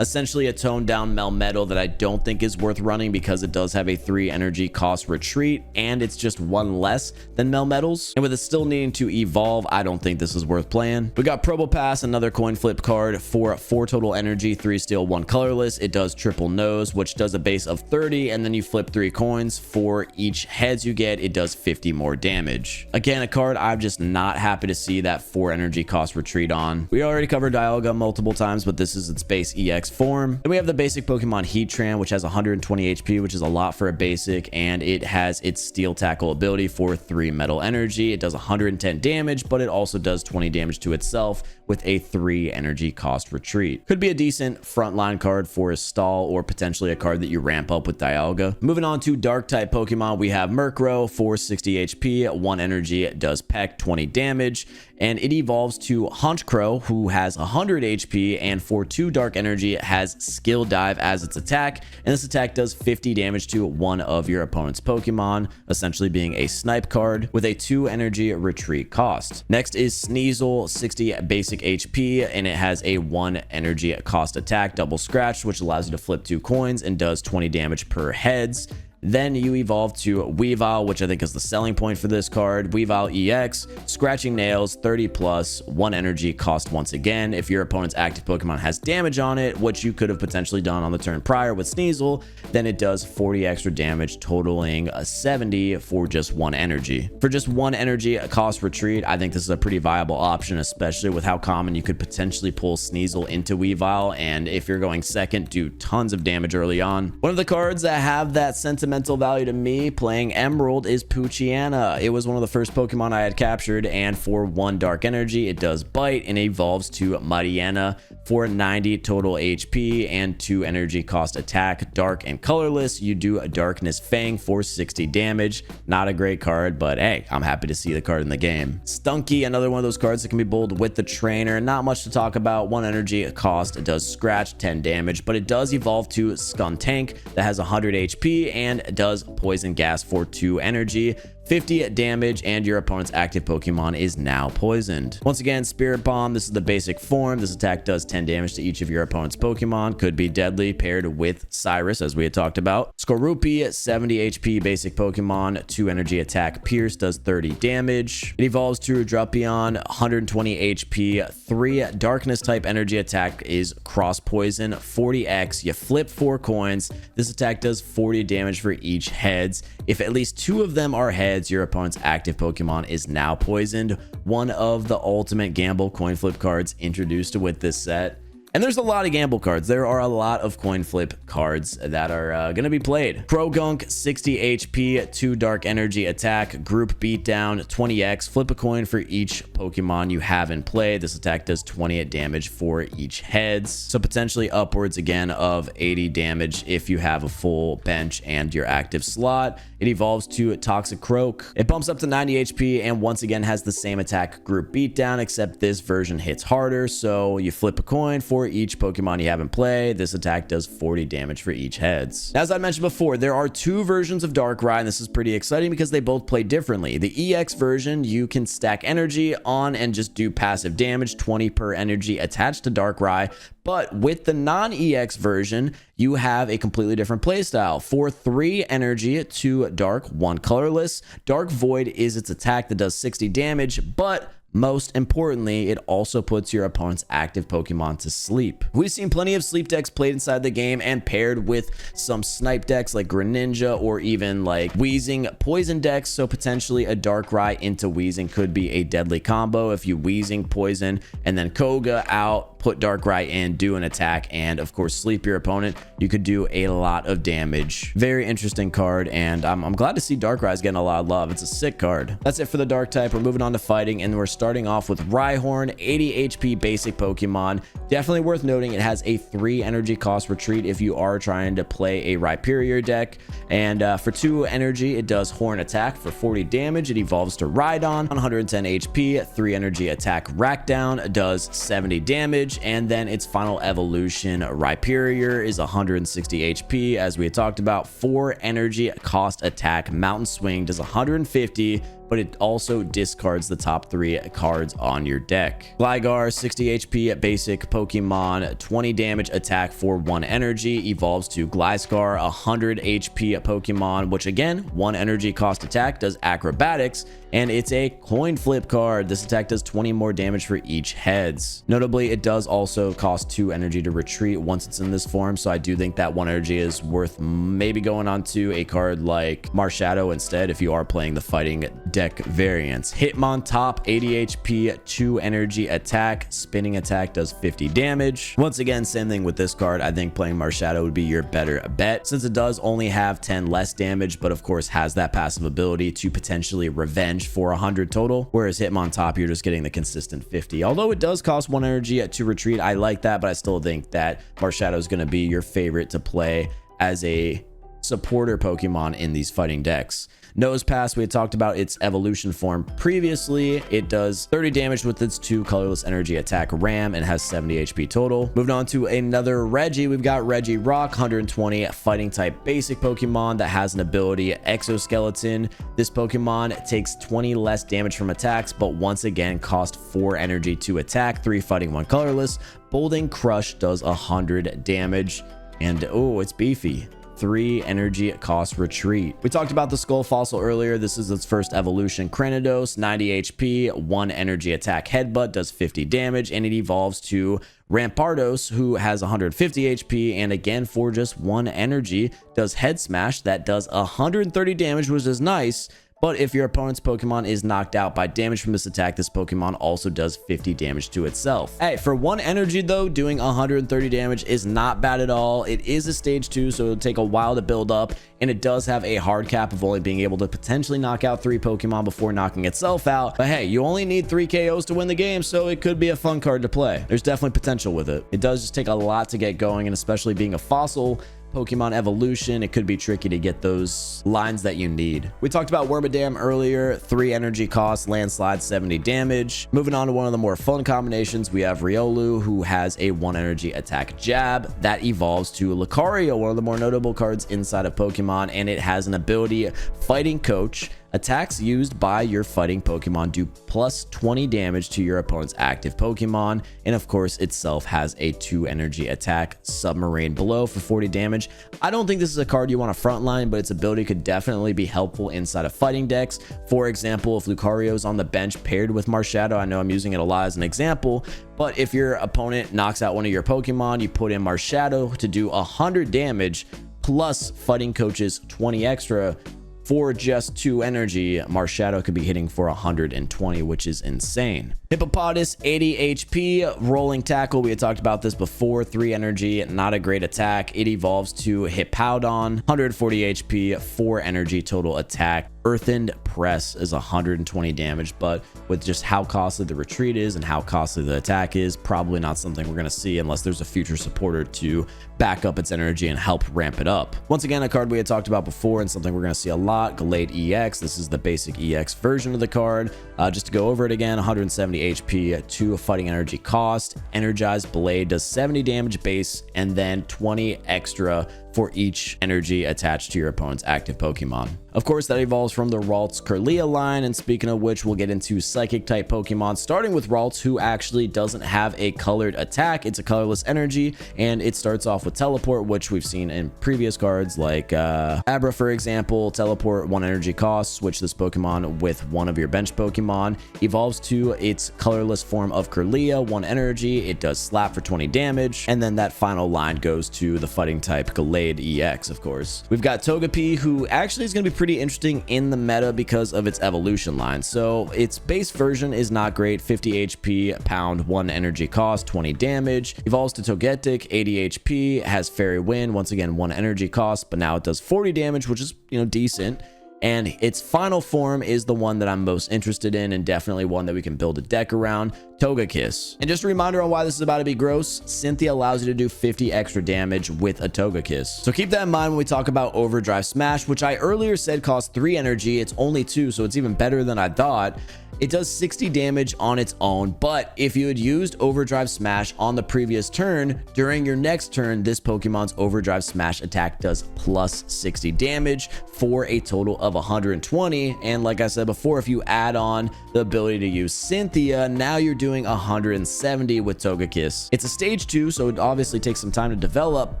Essentially a toned down Melmetal that I don't think is worth running because it does have a 3 energy cost retreat and it's just 1 less than Melmetals. And with it still needing to evolve, I don't think this is worth playing. We got Probopass, another coin flip card for 4 total energy, 3 steel, 1 colorless. It does triple nose, which does a base of 30, and then you flip 3 coins. For each heads you get, it does 50 more damage. Again, a card I'm just not happy to see that 4 energy cost retreat on. We already covered Dialga multiple times, but this is its base EX form. Then we have the basic Pokemon Heatran, which has 120 HP, which is a lot for a basic, and it has its Steel Tackle ability for 3 metal energy. It does 110 damage, but it also does 20 damage to itself with a 3 energy cost retreat. Could be a decent frontline card for a stall or potentially a card that you ramp up with Dialga. Moving on to dark type Pokemon, we have Murkrow, 460 HP, 1 energy, it does peck, 20 damage, and it evolves to Honchkrow, who has 100 HP, and for 2 dark energy, it has Skill Dive as its attack, and this attack does 50 damage to one of your opponent's Pokemon, essentially being a snipe card with a 2 energy retreat cost. Next is Sneasel, 60 basic HP, and it has a 1 energy cost attack, double scratch, which allows you to flip 2 coins and does 20 damage per heads. Then you evolve to Weavile, which I think is the selling point for this card. Weavile EX, Scratching Nails, 30 plus, 1 energy cost once again. If your opponent's active Pokemon has damage on it, which you could have potentially done on the turn prior with Sneasel, then it does 40 extra damage, totaling a 70 for just 1 energy. For just 1 energy cost retreat, I think this is a pretty viable option, especially with how common you could potentially pull Sneasel into Weavile, and if you're going second, do tons of damage early on. One of the cards that have that sentimental value to me playing Emerald is Poochyena. It was one of the first Pokemon I had captured, and for 1 dark energy, it does bite and evolves to Mightyena for 90 total HP and 2 energy cost attack. Dark and colorless, you do a Darkness Fang for 60 damage. Not a great card, but hey, I'm happy to see the card in the game. Stunky, another one of those cards that can be bowled with the trainer. Not much to talk about. 1 energy cost, it does scratch, 10 damage, but it does evolve to Skuntank that has 100 HP and does poison gas for 2 energy, 50 damage, and your opponent's active Pokemon is now poisoned. Once again, Spirit Bomb, this is the basic form. This attack does 10 damage to each of your opponent's Pokemon. Could be deadly paired with Cyrus, as we had talked about. Skorupi, 70 HP basic Pokemon, 2 energy attack, Pierce, does 30 damage. It evolves to Drupion, 120 HP, 3 darkness type energy attack is cross poison, 40x. You flip 4 coins. This attack does 40 damage for each heads. If at least 2 of them are heads, your opponent's active Pokemon is now poisoned. One of the ultimate gamble coin flip cards introduced with this set. And there's a lot of gamble cards. There are a lot of coin flip cards that are going to be played. Krogunk, 60 HP, 2 dark energy attack, group beatdown, 20x. Flip a coin for each Pokemon you have in play. This attack does 28 damage for each heads. So potentially upwards again of 80 damage if you have a full bench and your active slot. It evolves to Toxic Croak. It bumps up to 90 HP and once again has the same attack, group beatdown, except this version hits harder. So you flip a coin for each Pokemon you have in play. This attack does 40 damage for each heads. As I mentioned before, there are 2 versions of Darkrai, and this is pretty exciting because they both play differently. The EX version, you can stack energy on and just do passive damage, 20 per energy attached to Darkrai. But with the non-EX version, you have a completely different playstyle. For 3 energy, 2 dark, 1 colorless. Dark Void is its attack that does 60 damage, but most importantly, it also puts your opponent's active Pokemon to sleep. We've seen plenty of sleep decks played inside the game and paired with some snipe decks like Greninja or even like Weezing poison decks, so potentially a Darkrai into Weezing could be a deadly combo. If you Weezing poison and then Koga out, put Darkrai in, do an attack, and of course sleep your opponent, you could do a lot of damage. Very interesting card, and I'm glad to see Darkrai's getting a lot of love. It's a sick card. That's it for the dark type. We're moving on to fighting, and we're starting off with Rhyhorn, 80 HP basic Pokemon, Definitely worth noting, it has a 3 energy cost retreat if you are trying to play a Rhyperior deck. And for 2 energy, it does Horn Attack for 40 damage. It evolves to Rhydon, 110 HP, 3 energy attack Rackdown, does 70 damage. And then its final evolution, Rhyperior, is 160 HP. As we had talked about, 4 energy cost attack Mountain Swing does 150, but it also discards the top 3 cards on your deck. Gligar, 60 HP basic Pokemon, 20 damage attack for 1 energy, evolves to Gliscor, 100 HP Pokemon, which again, 1 energy cost attack, does acrobatics, and it's a coin flip card. This attack does 20 more damage for each heads. Notably, it does also cost 2 energy to retreat once it's in this form, so I do think that 1 energy is worth maybe going on to a card like Marshadow instead if you are playing the fighting deck variants. Hitmontop, 80 HP, 2 energy attack, spinning attack does 50 damage. Once again, same thing with this card. I think playing Marshadow would be your better bet since it does only have 10 less damage, but of course has that passive ability to potentially revenge for 100 total, whereas Hitmontop, you're just getting the consistent 50. Although it does cost 1 energy to retreat, I like that, but I still think that Marshadow is going to be your favorite to play as a supporter Pokemon in these fighting decks. Nosepass, we had talked about its evolution form previously. It does 30 damage with its 2 colorless energy attack Ram and has 70 HP total. Moving on to another Reggie, we've got Regirock, 120 fighting type basic Pokemon that has an ability Exoskeleton. This Pokemon takes 20 less damage from attacks, but once again cost 4 energy to attack, 3 fighting, 1 colorless. Bolding Crush does 100 damage, and oh, it's beefy. 3 energy cost retreat. We talked about the Skull Fossil earlier. This is its first evolution. Cranidos, 90 HP, 1 energy attack Headbutt, does 50 damage, and it evolves to Rampardos, who has 150 HP, and again for just 1 energy does Head Smash that does 130 damage, which is nice. But if your opponent's Pokemon is knocked out by damage from this attack, this Pokemon also does 50 damage to itself. Hey, for 1 energy though, doing 130 damage is not bad at all. It is a stage 2, so it'll take a while to build up, and it does have a hard cap of only being able to potentially knock out 3 Pokemon before knocking itself out. But hey, you only need 3 KOs to win the game, so it could be a fun card to play. There's definitely potential with it. It does just take a lot to get going, and especially being a fossil Pokemon evolution, it could be tricky to get those lines that you need. We talked about Wormadam earlier, 3 energy cost, landslide, 70 damage. Moving on to one of the more fun combinations, we have Riolu, who has a 1 energy attack jab that evolves to Lucario, one of the more notable cards inside of Pokemon, and it has an ability Fighting Coach. Attacks used by your fighting Pokemon do plus 20 damage to your opponent's active Pokemon, and of course itself has a 2 energy attack Submarine Blow for 40 damage. I don't think this is a card you want to frontline, but its ability could definitely be helpful inside of fighting decks. For example, if Lucario's on the bench paired with Marshadow, I know I'm using it a lot as an example, but if your opponent knocks out one of your Pokemon, you put in Marshadow to do 100 damage plus Fighting Coach's 20 extra. For just 2 energy, Marshadow could be hitting for 120, which is insane. Hippopotas, 80 HP, Rolling Tackle. We had talked about this before. 3 energy, not a great attack. It evolves to Hippowdon, 140 HP, 4 energy total attack. Earthened Press is 120 damage, but with just how costly the retreat is and how costly the attack is, probably not something we're going to see unless there's a future supporter to back up its energy and help ramp it up. Once again, a card we had talked about before and something we're going to see a lot, Gallade EX. This is the basic EX version of the card. Just to go over it again, 170 HP, 2 fighting energy cost. Energized Blade does 70 damage base and then 20 extra for each energy attached to your opponent's active Pokemon. Of course, that evolves from the Ralts Kirlia line, and speaking of which, we'll get into Psychic type Pokemon, starting with Ralts, who actually doesn't have a colored attack. It's a colorless energy, and it starts off with Teleport, which we've seen in previous cards like Abra, for example. Teleport, 1 energy cost, switch this Pokemon with one of your bench Pokemon, evolves to its colorless form of Kirlia, 1 energy, it does slap for 20 damage, and then that final line goes to the fighting type Gallade EX, of course. We've got Togepi, who actually is going to be pretty interesting in the meta because of its evolution line. So its base version is not great, 50 HP, pound, 1 energy cost, 20 damage. Evolves to Togetic, 80 HP, has Fairy Wind, once again 1 energy cost, but now it does 40 damage, which is, decent. and its final form is the one that I'm most interested in, and definitely one that we can build a deck around, Togekiss. And just a reminder on why this is about to be gross, Cynthia allows you to do 50 extra damage with a Togekiss. So keep that in mind when we talk about Overdrive Smash, which I earlier said costs 3 energy. It's only 2, so it's even better than I thought. It does 60 damage on its own, but if you had used Overdrive Smash on the previous turn, during your next turn, this Pokemon's Overdrive Smash attack does plus 60 damage for a total of 120. And like I said before, if you add on the ability to use Cynthia, now you're doing 170 with Togekiss. It's a stage 2, so it obviously takes some time to develop,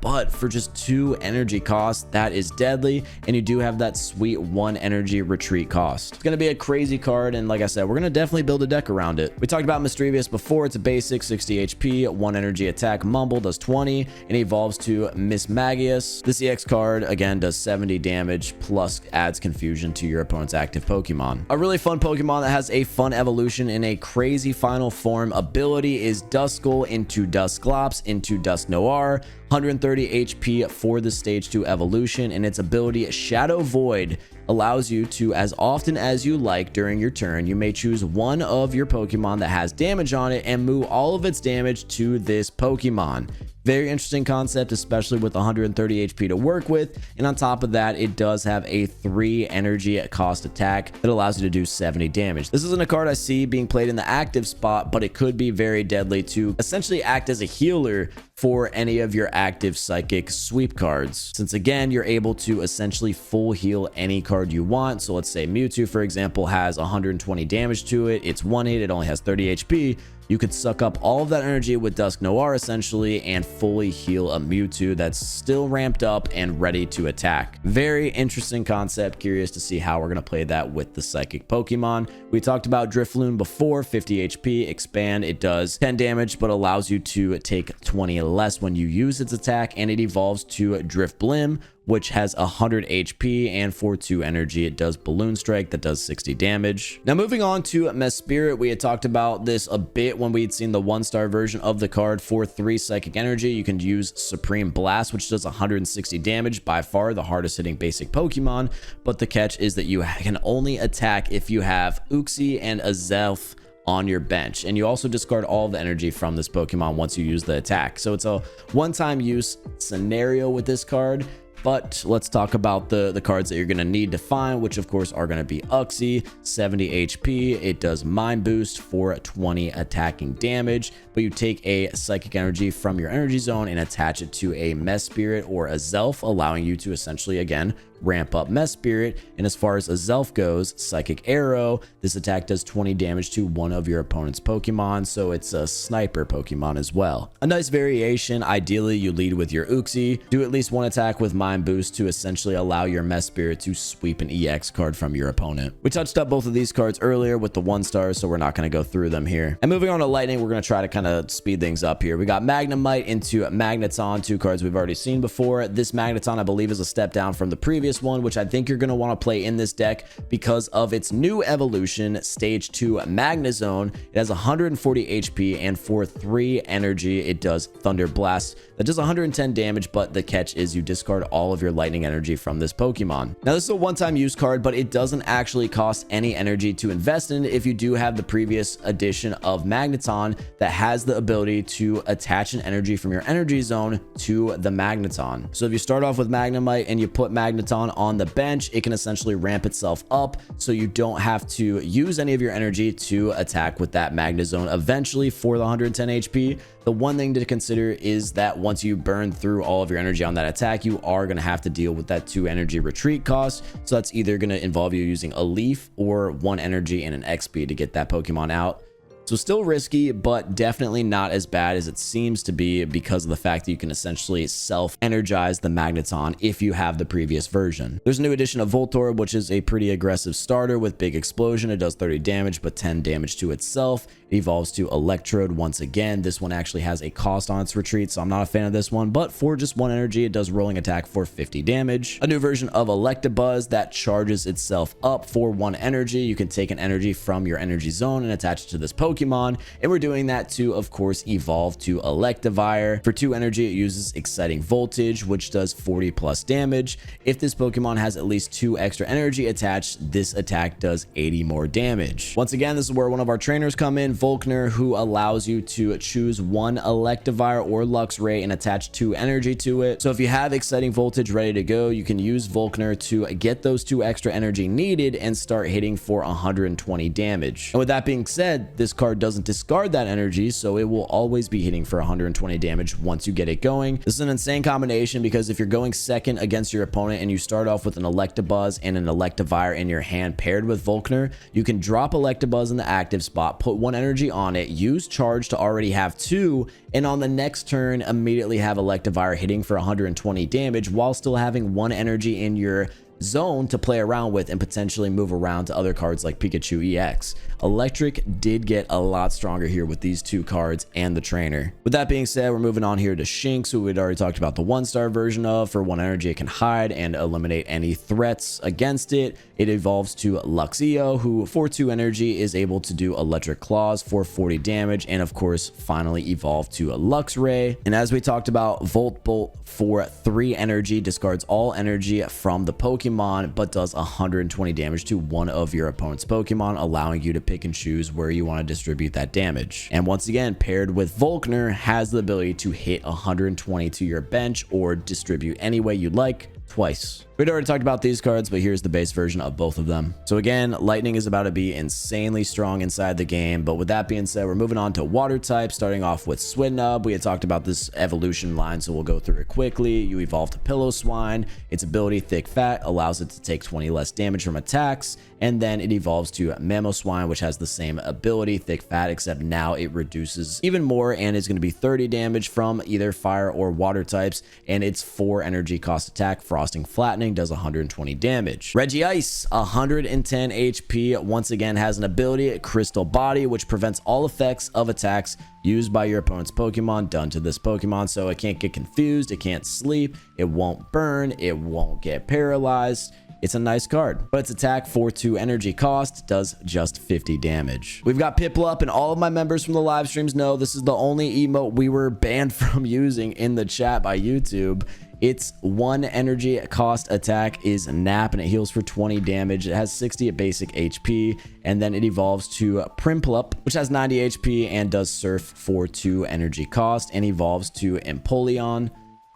but for just 2 energy costs, that is deadly. And you do have that sweet 1 energy retreat cost. It's going to be a crazy card, and like I said, we're going to definitely build a deck around it. We talked about Misdreavus before. It's a basic 60 HP, 1 energy attack. Mumble does 20 and evolves to Mismagius. This EX card again does 70 damage plus adds confusion to your opponent's active Pokemon. A really fun Pokemon that has a fun evolution in a crazy final form ability is Duskull into Dusclops into Dusknoir. 130 HP for the stage 2 evolution, and its ability Shadow Void allows you to, as often as you like during your turn, you may choose one of your Pokemon that has damage on it and move all of its damage to this Pokemon. Very interesting concept, especially with 130 HP to work with. And on top of that, it does have a 3 energy cost attack that allows you to do 70 damage. This isn't a card I see being played in the active spot, but it could be very deadly to essentially act as a healer for any of your active psychic sweep cards. Since again, you're able to essentially full heal any card you want. So let's say Mewtwo, for example, has 120 damage to it. It's 1 hit, it only has 30 HP. You could suck up all of that energy with Dusknoir essentially and fully heal a Mewtwo that's still ramped up and ready to attack. Very interesting concept. Curious to see how we're going to play that with the psychic Pokemon. We talked about Drifloon before, 50 HP, expand. It does 10 damage, but allows you to take 20 less when you use its attack, and it evolves to Drifblim, which has 100 HP, and for 2 energy, it does Balloon Strike that does 60 damage. Now moving on to Mespirit, we had talked about this a bit when we had seen the 1-star version of the card. For 3 psychic energy, you can use Supreme Blast, which does 160 damage, by far the hardest hitting basic Pokemon, but the catch is that you can only attack if you have Uxie and Azelf on your bench, and you also discard all the energy from this Pokemon once you use the attack. So it's a one-time use scenario with this card. But let's talk about the cards that you're going to need to find, which of course are going to be Uxie, 70 HP. It does Mind Boost for 20 attacking damage, but you take a Psychic Energy from your energy zone and attach it to a Mespirit or a Zelf, allowing you to essentially, again, ramp up Mespirit. And as far as a Zelf goes, Psychic Arrow, this attack does 20 damage to one of your opponent's Pokemon, so it's a sniper Pokemon as well. A nice variation. Ideally, you lead with your Uxie, do at least 1 attack with Mind Boost to essentially allow your Mespirit to sweep an EX card from your opponent. We touched up both of these cards earlier with the 1-stars, so we're not going to go through them here. And moving on to Lightning, we're going to try to kind of speed things up here. We got Magnemite into Magneton, 2 cards we've already seen before. This Magneton, I believe, is a step down from the previous one, which I think you're going to want to play in this deck because of its new evolution, stage 2 Magnezone. It has 140 HP, and for 3 energy, it does Thunder Blast. That does 110 damage, but the catch is you discard all of your lightning energy from this Pokemon. Now, this is a one-time use card, but it doesn't actually cost any energy to invest in if you do have the previous edition of Magneton that has the ability to attach an energy from your energy zone to the Magneton. So if you start off with Magnemite and you put Magneton on the bench, it can essentially ramp itself up so you don't have to use any of your energy to attack with that Magnezone eventually for the 110 HP. The one thing to consider is that once you burn through all of your energy on that attack, you are going to have to deal with that 2 energy retreat cost. So that's either going to involve you using a leaf or 1 energy and an XP to get that Pokemon out. So still risky, but definitely not as bad as it seems to be because of the fact that you can essentially self-energize the Magneton if you have the previous version. There's a new edition of Voltorb, which is a pretty aggressive starter with Big Explosion. It does 30 damage, but 10 damage to itself. It evolves to Electrode once again. This one actually has a cost on its retreat, so I'm not a fan of this one, but for just 1 energy, it does Rolling Attack for 50 damage. A new version of Electabuzz that charges itself up for 1 energy. You can take an energy from your energy zone and attach it to this Pokemon. Pokemon, and we're doing that to, of course, evolve to Electivire. For 2 energy, it uses Exciting Voltage, which does 40 plus damage. If this Pokemon has at least 2 extra energy attached, this attack does 80 more damage. Once again, this is where one of our trainers come in, Volkner, who allows you to choose 1 Electivire or Luxray and attach 2 energy to it. So if you have Exciting Voltage ready to go, you can use Volkner to get those 2 extra energy needed and start hitting for 120 damage. And with that being said, this card doesn't discard that energy, so it will always be hitting for 120 damage once you get it going. This is an insane combination because if you're going second against your opponent and you start off with an Electabuzz and an Electivire in your hand paired with Volkner, you can drop Electabuzz in the active spot, put 1 energy on it, use Charge to already have 2, and on the next turn immediately have Electivire hitting for 120 damage while still having 1 energy in your zone to play around with and potentially move around to other cards like Pikachu EX. Electric did get a lot stronger here with these 2 cards and the trainer. With that being said, we're moving on here to Shinx, who we'd already talked about the 1-star version of. For 1 energy, it can hide and eliminate any threats against it. It evolves to Luxio, who for 2 energy is able to do Electric Claws for 40 damage, and of course finally evolve to Luxray. And as we talked about, Volt Bolt for 3 energy discards all energy from the Pokemon, but does 120 damage to one of your opponent's Pokemon, allowing you to pick and choose where you want to distribute that damage. And once again, paired with Volkner, has the ability to hit 120 to your bench or distribute any way you'd like, twice. We'd already talked about these cards, but here's the base version of both of them. So again, Lightning is about to be insanely strong inside the game, but with that being said, we're moving on to water type, starting off with Swinub. We had talked about this evolution line, so we'll go through it quickly. You evolve to Pillow-Swine. Its ability, Thick Fat, allows it to take 20 less damage from attacks, and then it evolves to Mamoswine, which has the same ability, Thick Fat, except now it reduces even more and is going to be 30 damage from either fire or water types, and its 4 energy cost attack, Frosting Flattening, does 120 damage. Regice, 110 HP, once again has an ability, Crystal Body, which prevents all effects of attacks used by your opponent's Pokemon done to this Pokemon, so it can't get confused, it can't sleep, it won't burn, it won't get paralyzed. It's a nice card, but its attack for 2 energy cost does just 50 damage. We've got Piplup, and all of my members from the live streams know this is the only emote we were banned from using in the chat by YouTube. Its 1 energy cost attack is Nap, and it heals for 20 damage. It has 60 at basic HP, and then it evolves to Primplup, which has 90 HP and does Surf for 2 energy cost, and evolves to Empoleon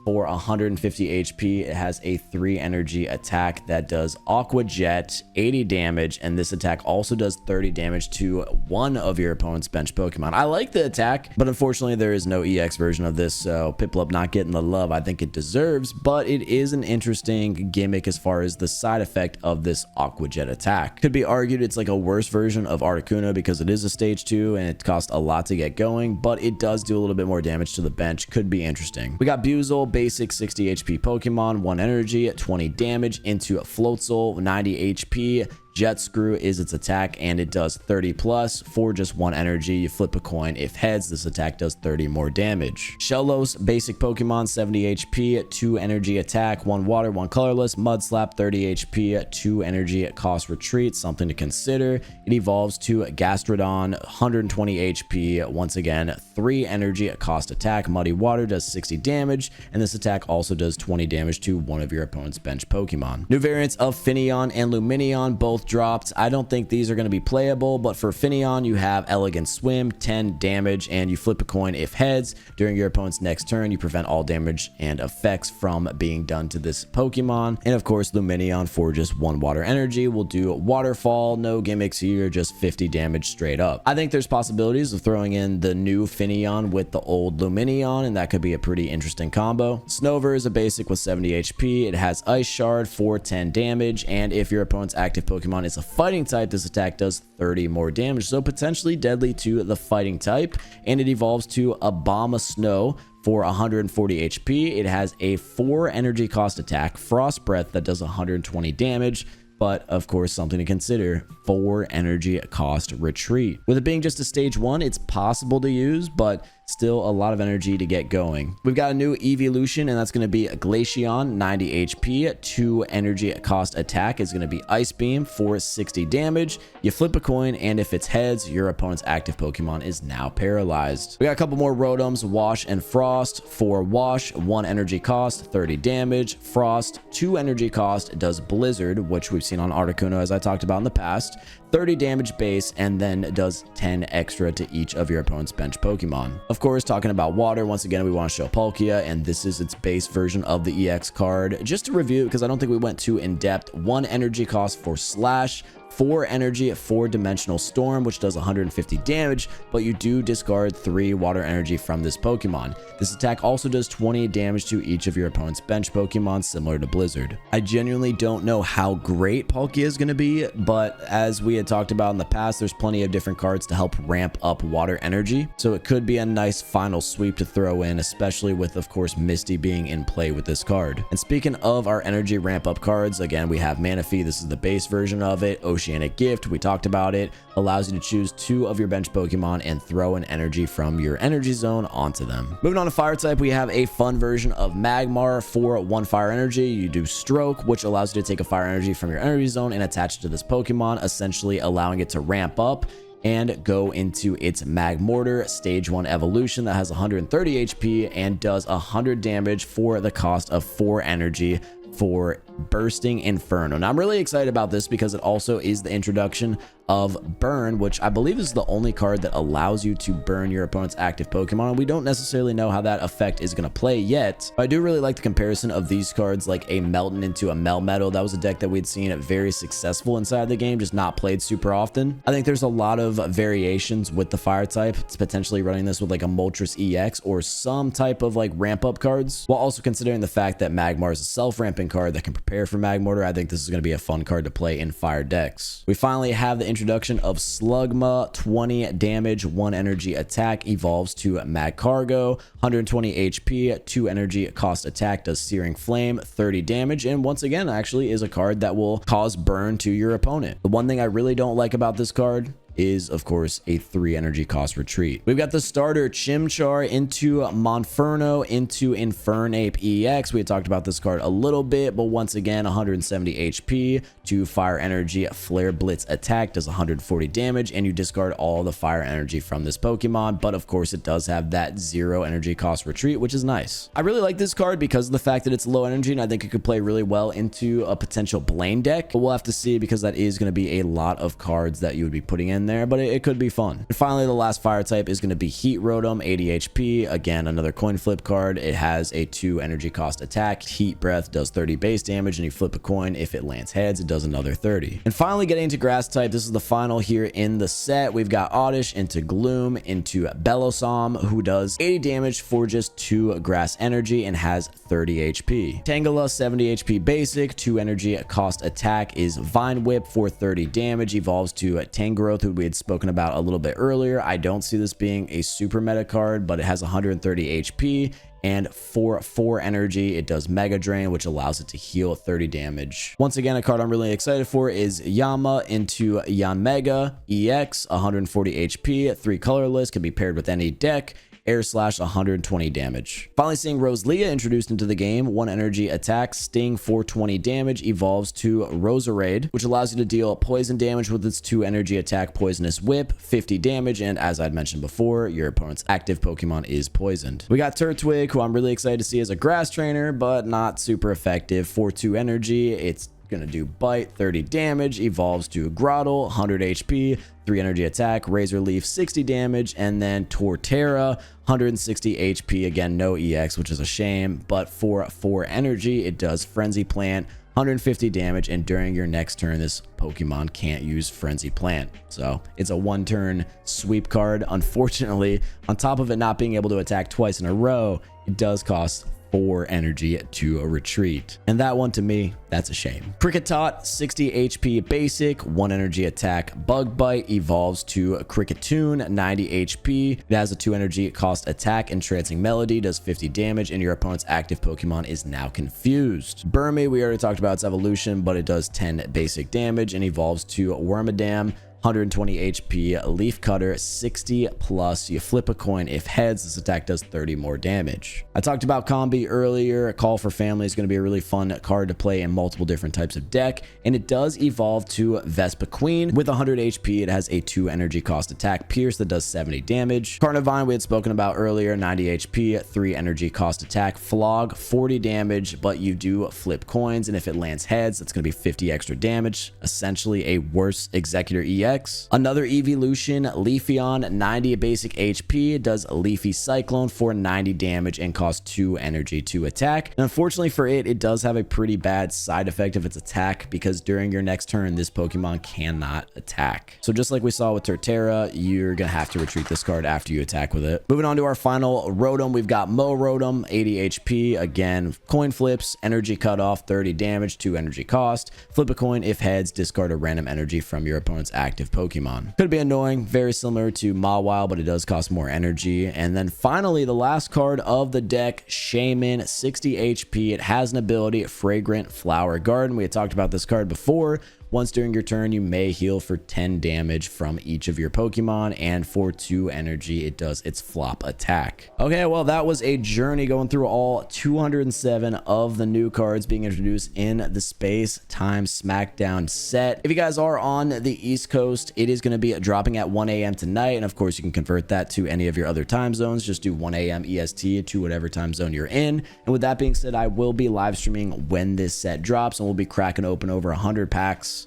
for 150 HP. It has a 3 energy attack that does Aqua Jet, 80 damage, and this attack also does 30 damage to one of your opponent's bench Pokemon. I like the attack, but unfortunately there is no EX version of this, so Piplup not getting the love I think it deserves, but it is an interesting gimmick as far as the side effect of this Aqua Jet attack. Could be argued it's like a worse version of Articuno because it is a stage 2 and it costs a lot to get going, but it does do a little bit more damage to the bench. Could be interesting. We got Buizel, basic 60 HP Pokemon, 1 energy, 20 damage into Floatzel, 90 HP. Jet Screw is its attack, and it does 30 plus for just 1 energy. You flip a coin. If heads, this attack does 30 more damage. Shellos, basic Pokemon, 70 HP, 2 energy attack, 1 water, 1 colorless. Mud Slap, 30 HP, 2 energy cost retreat, something to consider. It evolves to Gastrodon, 120 HP. Once again, 3 energy cost attack. Muddy Water does 60 damage, and this attack also does 20 damage to one of your opponent's bench Pokemon. New variants of Finneon and Lumineon both dropped. I don't think these are going to be playable, but for Finneon, you have Elegant Swim, 10 damage, and you flip a coin if heads. During your opponent's next turn, you prevent all damage and effects from being done to this Pokemon. And of course, Lumineon for just 1 water energy will do Waterfall. No gimmicks here, just 50 damage straight up. I think there's possibilities of throwing in the new Finneon with the old Lumineon, and that could be a pretty interesting combo. Snover is a basic with 70 HP. It has Ice Shard for 10 damage, and if your opponent's active Pokemon is a fighting type, this attack does 30 more damage, so potentially deadly to the fighting type. And it evolves to Abomasnow for 140 HP. It has a 4 energy cost attack, Frost Breath, that does 120 damage, but of course something to consider, 4 energy cost retreat. With it being just a stage 1, it's possible to use, but still a lot of energy to get going. We've got a new evolution, and that's going to be Glaceon, 90 HP, 2 energy cost attack is going to be Ice Beam for 60 damage. You flip a coin, and if it's heads, your opponent's active Pokemon is now paralyzed. We got a couple more Rotoms, Wash and Frost. For Wash, 1 energy cost, 30 damage. Frost, 2 energy cost, does Blizzard, which we've seen on Articuno as I talked about in the past, 30 damage base, and then does 10 extra to each of your opponent's bench Pokemon. Of course, talking about water, once again, we want to show Palkia, and this is its base version of the EX card. Just to review, because I don't think we went too in depth, 1 energy cost for Slash, 4 energy, 4 dimensional storm, which does 150 damage, but you do discard 3 water energy from this Pokemon. This attack also does 20 damage to each of your opponent's bench Pokemon, similar to Blizzard. I genuinely don't know how great Palkia is going to be, but as we had talked about in the past, there's plenty of different cards to help ramp up water energy, so it could be a nice final sweep to throw in, especially with, of course, Misty being in play with this card. And speaking of our energy ramp up cards, again, we have Manaphy. This is the base version of it. Oceanic Gift, we talked about it, allows you to choose 2 of your bench Pokemon and throw an energy from your energy zone onto them. Moving on to fire type, we have a fun version of Magmar. For 1 fire energy, you do Stroke, which allows you to take a fire energy from your energy zone and attach it to this Pokemon, essentially allowing it to ramp up and go into its Magmortar stage 1 evolution that has 130 HP and does 100 damage for the cost of 4 energy for Bursting Inferno. Now, I'm really excited about this because it also is the introduction of Burn, which I believe is the only card that allows you to burn your opponent's active Pokemon. And we don't necessarily know how that effect is going to play yet. But I do really like the comparison of these cards, like a Melton into a Melmetal. That was a deck that we'd seen very successful inside the game, just not played super often. I think there's a lot of variations with the fire type. It's potentially running this with like a Moltres EX or some type of like ramp up cards, while also considering the fact that Magmar is a self-ramping card that can prepare for Magmortar. I think this is going to be a fun card to play in fire decks. We finally have the introduction of Slugma, 20 damage, 1 energy attack, evolves to Magcargo, 120 HP, 2 energy cost attack, does Searing Flame, 30 damage, and once again actually is a card that will cause burn to your opponent. The one thing I really don't like about this card is, of course, a 3 energy cost retreat. We've got the starter Chimchar into Monferno into Infernape EX. We had talked about this card a little bit, but once again, 170 HP, 2 fire energy, Flare Blitz attack, does 140 damage, and you discard all the fire energy from this Pokemon, but of course it does have that 0 energy cost retreat, which is nice. I really like this card because of the fact that it's low energy, and I think it could play really well into a potential Blaine deck, but we'll have to see because that is going to be a lot of cards that you would be putting in there, but it could be fun. And finally, the last fire type is going to be Heat Rotom, 80 HP. Again, another coin flip card. It has a 2 energy cost attack. Heat Breath does 30 base damage, and you flip a coin. If it lands heads, it does another 30. And finally, getting into grass type, this is the final here in the set. We've got Oddish into Gloom into Bellossom, who does 80 damage for just 2 grass energy and has 30 HP. Tangela, 70 HP basic, 2 energy cost attack is Vine Whip for 30 damage, evolves to Tangrowth, who we had spoken about a little bit earlier. I don't see this being a super meta card, but it has 130 HP, and for 4 energy, it does Mega Drain, which allows it to heal 30 damage. Once again, a card I'm really excited for is Yama into Yanmega EX, 140 HP, 3 colorless, can be paired with any deck. Air Slash, 120 damage. Finally seeing Roselia introduced into the game. 1 energy attack, Sting for 20 damage, evolves to Roserade, which allows you to deal poison damage with its 2 energy attack, Poisonous Whip, 50 damage, and as I'd mentioned before, your opponent's active Pokemon is poisoned. We got Turtwig, who I'm really excited to see as a grass trainer, but not super effective. For 2 energy, it's gonna do Bite, 30 damage, evolves to Grottle, 100 HP, 3 energy attack, Razor Leaf, 60 damage, and then Torterra, 160 HP, again no EX, which is a shame, but for 4 energy it does Frenzy Plant, 150 damage, and during your next turn this Pokemon can't use Frenzy Plant, so it's a 1-turn sweep card. Unfortunately, on top of it not being able to attack twice in a row, it does cost 4 energy to a retreat, and that one to me, that's a shame. Kricketot, 60 HP basic, 1 energy attack, Bug Bite, evolves to Cricketune, 90 HP. It has a 2 energy cost attack, Entrancing Melody, does 50 damage, and your opponent's active Pokemon is now confused. Burmy, we already talked about its evolution, but it does 10 basic damage and evolves to Wormadam, 120 HP, Leaf Cutter, 60 plus. You flip a coin. If heads, this attack does 30 more damage. I talked about Combi earlier. Call for Family is going to be a really fun card to play in multiple different types of deck, and it does evolve to Vespa Queen. With 100 HP, it has a 2 energy cost attack, Pierce, that does 70 damage. Carnivine, we had spoken about earlier, 90 HP, 3 energy cost attack, Flog, 40 damage, but you do flip coins, and if it lands heads, that's going to be 50 extra damage. Essentially a worse Executor EX. Another evolution, Leafeon, 90 basic HP, does Leafy Cyclone for 90 damage and costs 2 energy to attack. And unfortunately for it, it does have a pretty bad side effect of its attack, because during your next turn, this Pokemon cannot attack. So just like we saw with Torterra, you're gonna have to retreat this card after you attack with it. Moving on to our final Rotom, we've got Mo Rotom, 80 HP. Again, coin flips, energy cutoff, 30 damage, 2 energy cost. Flip a coin. If heads, discard a random energy from your opponent's active Pokemon. Could be annoying, very similar to Mawile, but it does cost more energy. And then finally, the last card of the deck, Shaman, 60 HP. It has an ability, Fragrant Flower Garden. We had talked about this card before. Once during your turn, you may heal for 10 damage from each of your Pokemon, and for 2 energy, it does its flop attack. Okay, well, that was a journey going through all 207 of the new cards being introduced in the Space-Time Smackdown set. If you guys are on the East Coast, it is going to be dropping at 1 a.m. tonight, and of course, you can convert that to any of your other time zones. Just do 1 a.m. EST to whatever time zone you're in. And with that being said, I will be live streaming when this set drops, and we'll be cracking open over 100 packs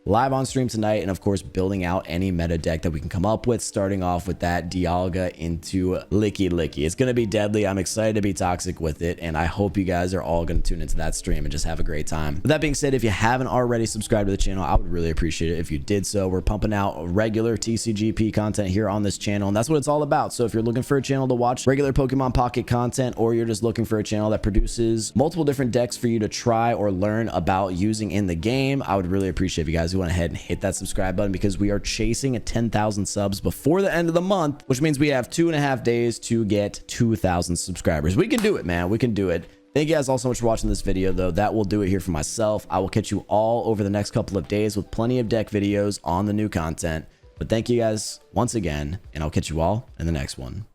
live on stream tonight, and of course building out any meta deck that we can come up with, starting off with that Dialga into Licky Licky. It's going to be deadly. I'm excited to be toxic with it, and I hope you guys are all going to tune into that stream and just have a great time. With that being said, if you haven't already subscribed to the channel, I would really appreciate it if you did so. We're pumping out regular TCGP content here on this channel, and that's what it's all about. So if you're looking for a channel to watch regular Pokemon Pocket content, or you're just looking for a channel that produces multiple different decks for you to try or learn about using in the game, I would really appreciate if you guys went ahead and hit that subscribe button, because we are chasing 10,000 subs before the end of the month, which means we have 2.5 days to get 2,000 subscribers. We can do it, man. We can do it. Thank you guys all so much for watching this video, though. That will do it here for myself. I will catch you all over the next couple of days with plenty of deck videos on the new content. But thank you guys once again, and I'll catch you all in the next one.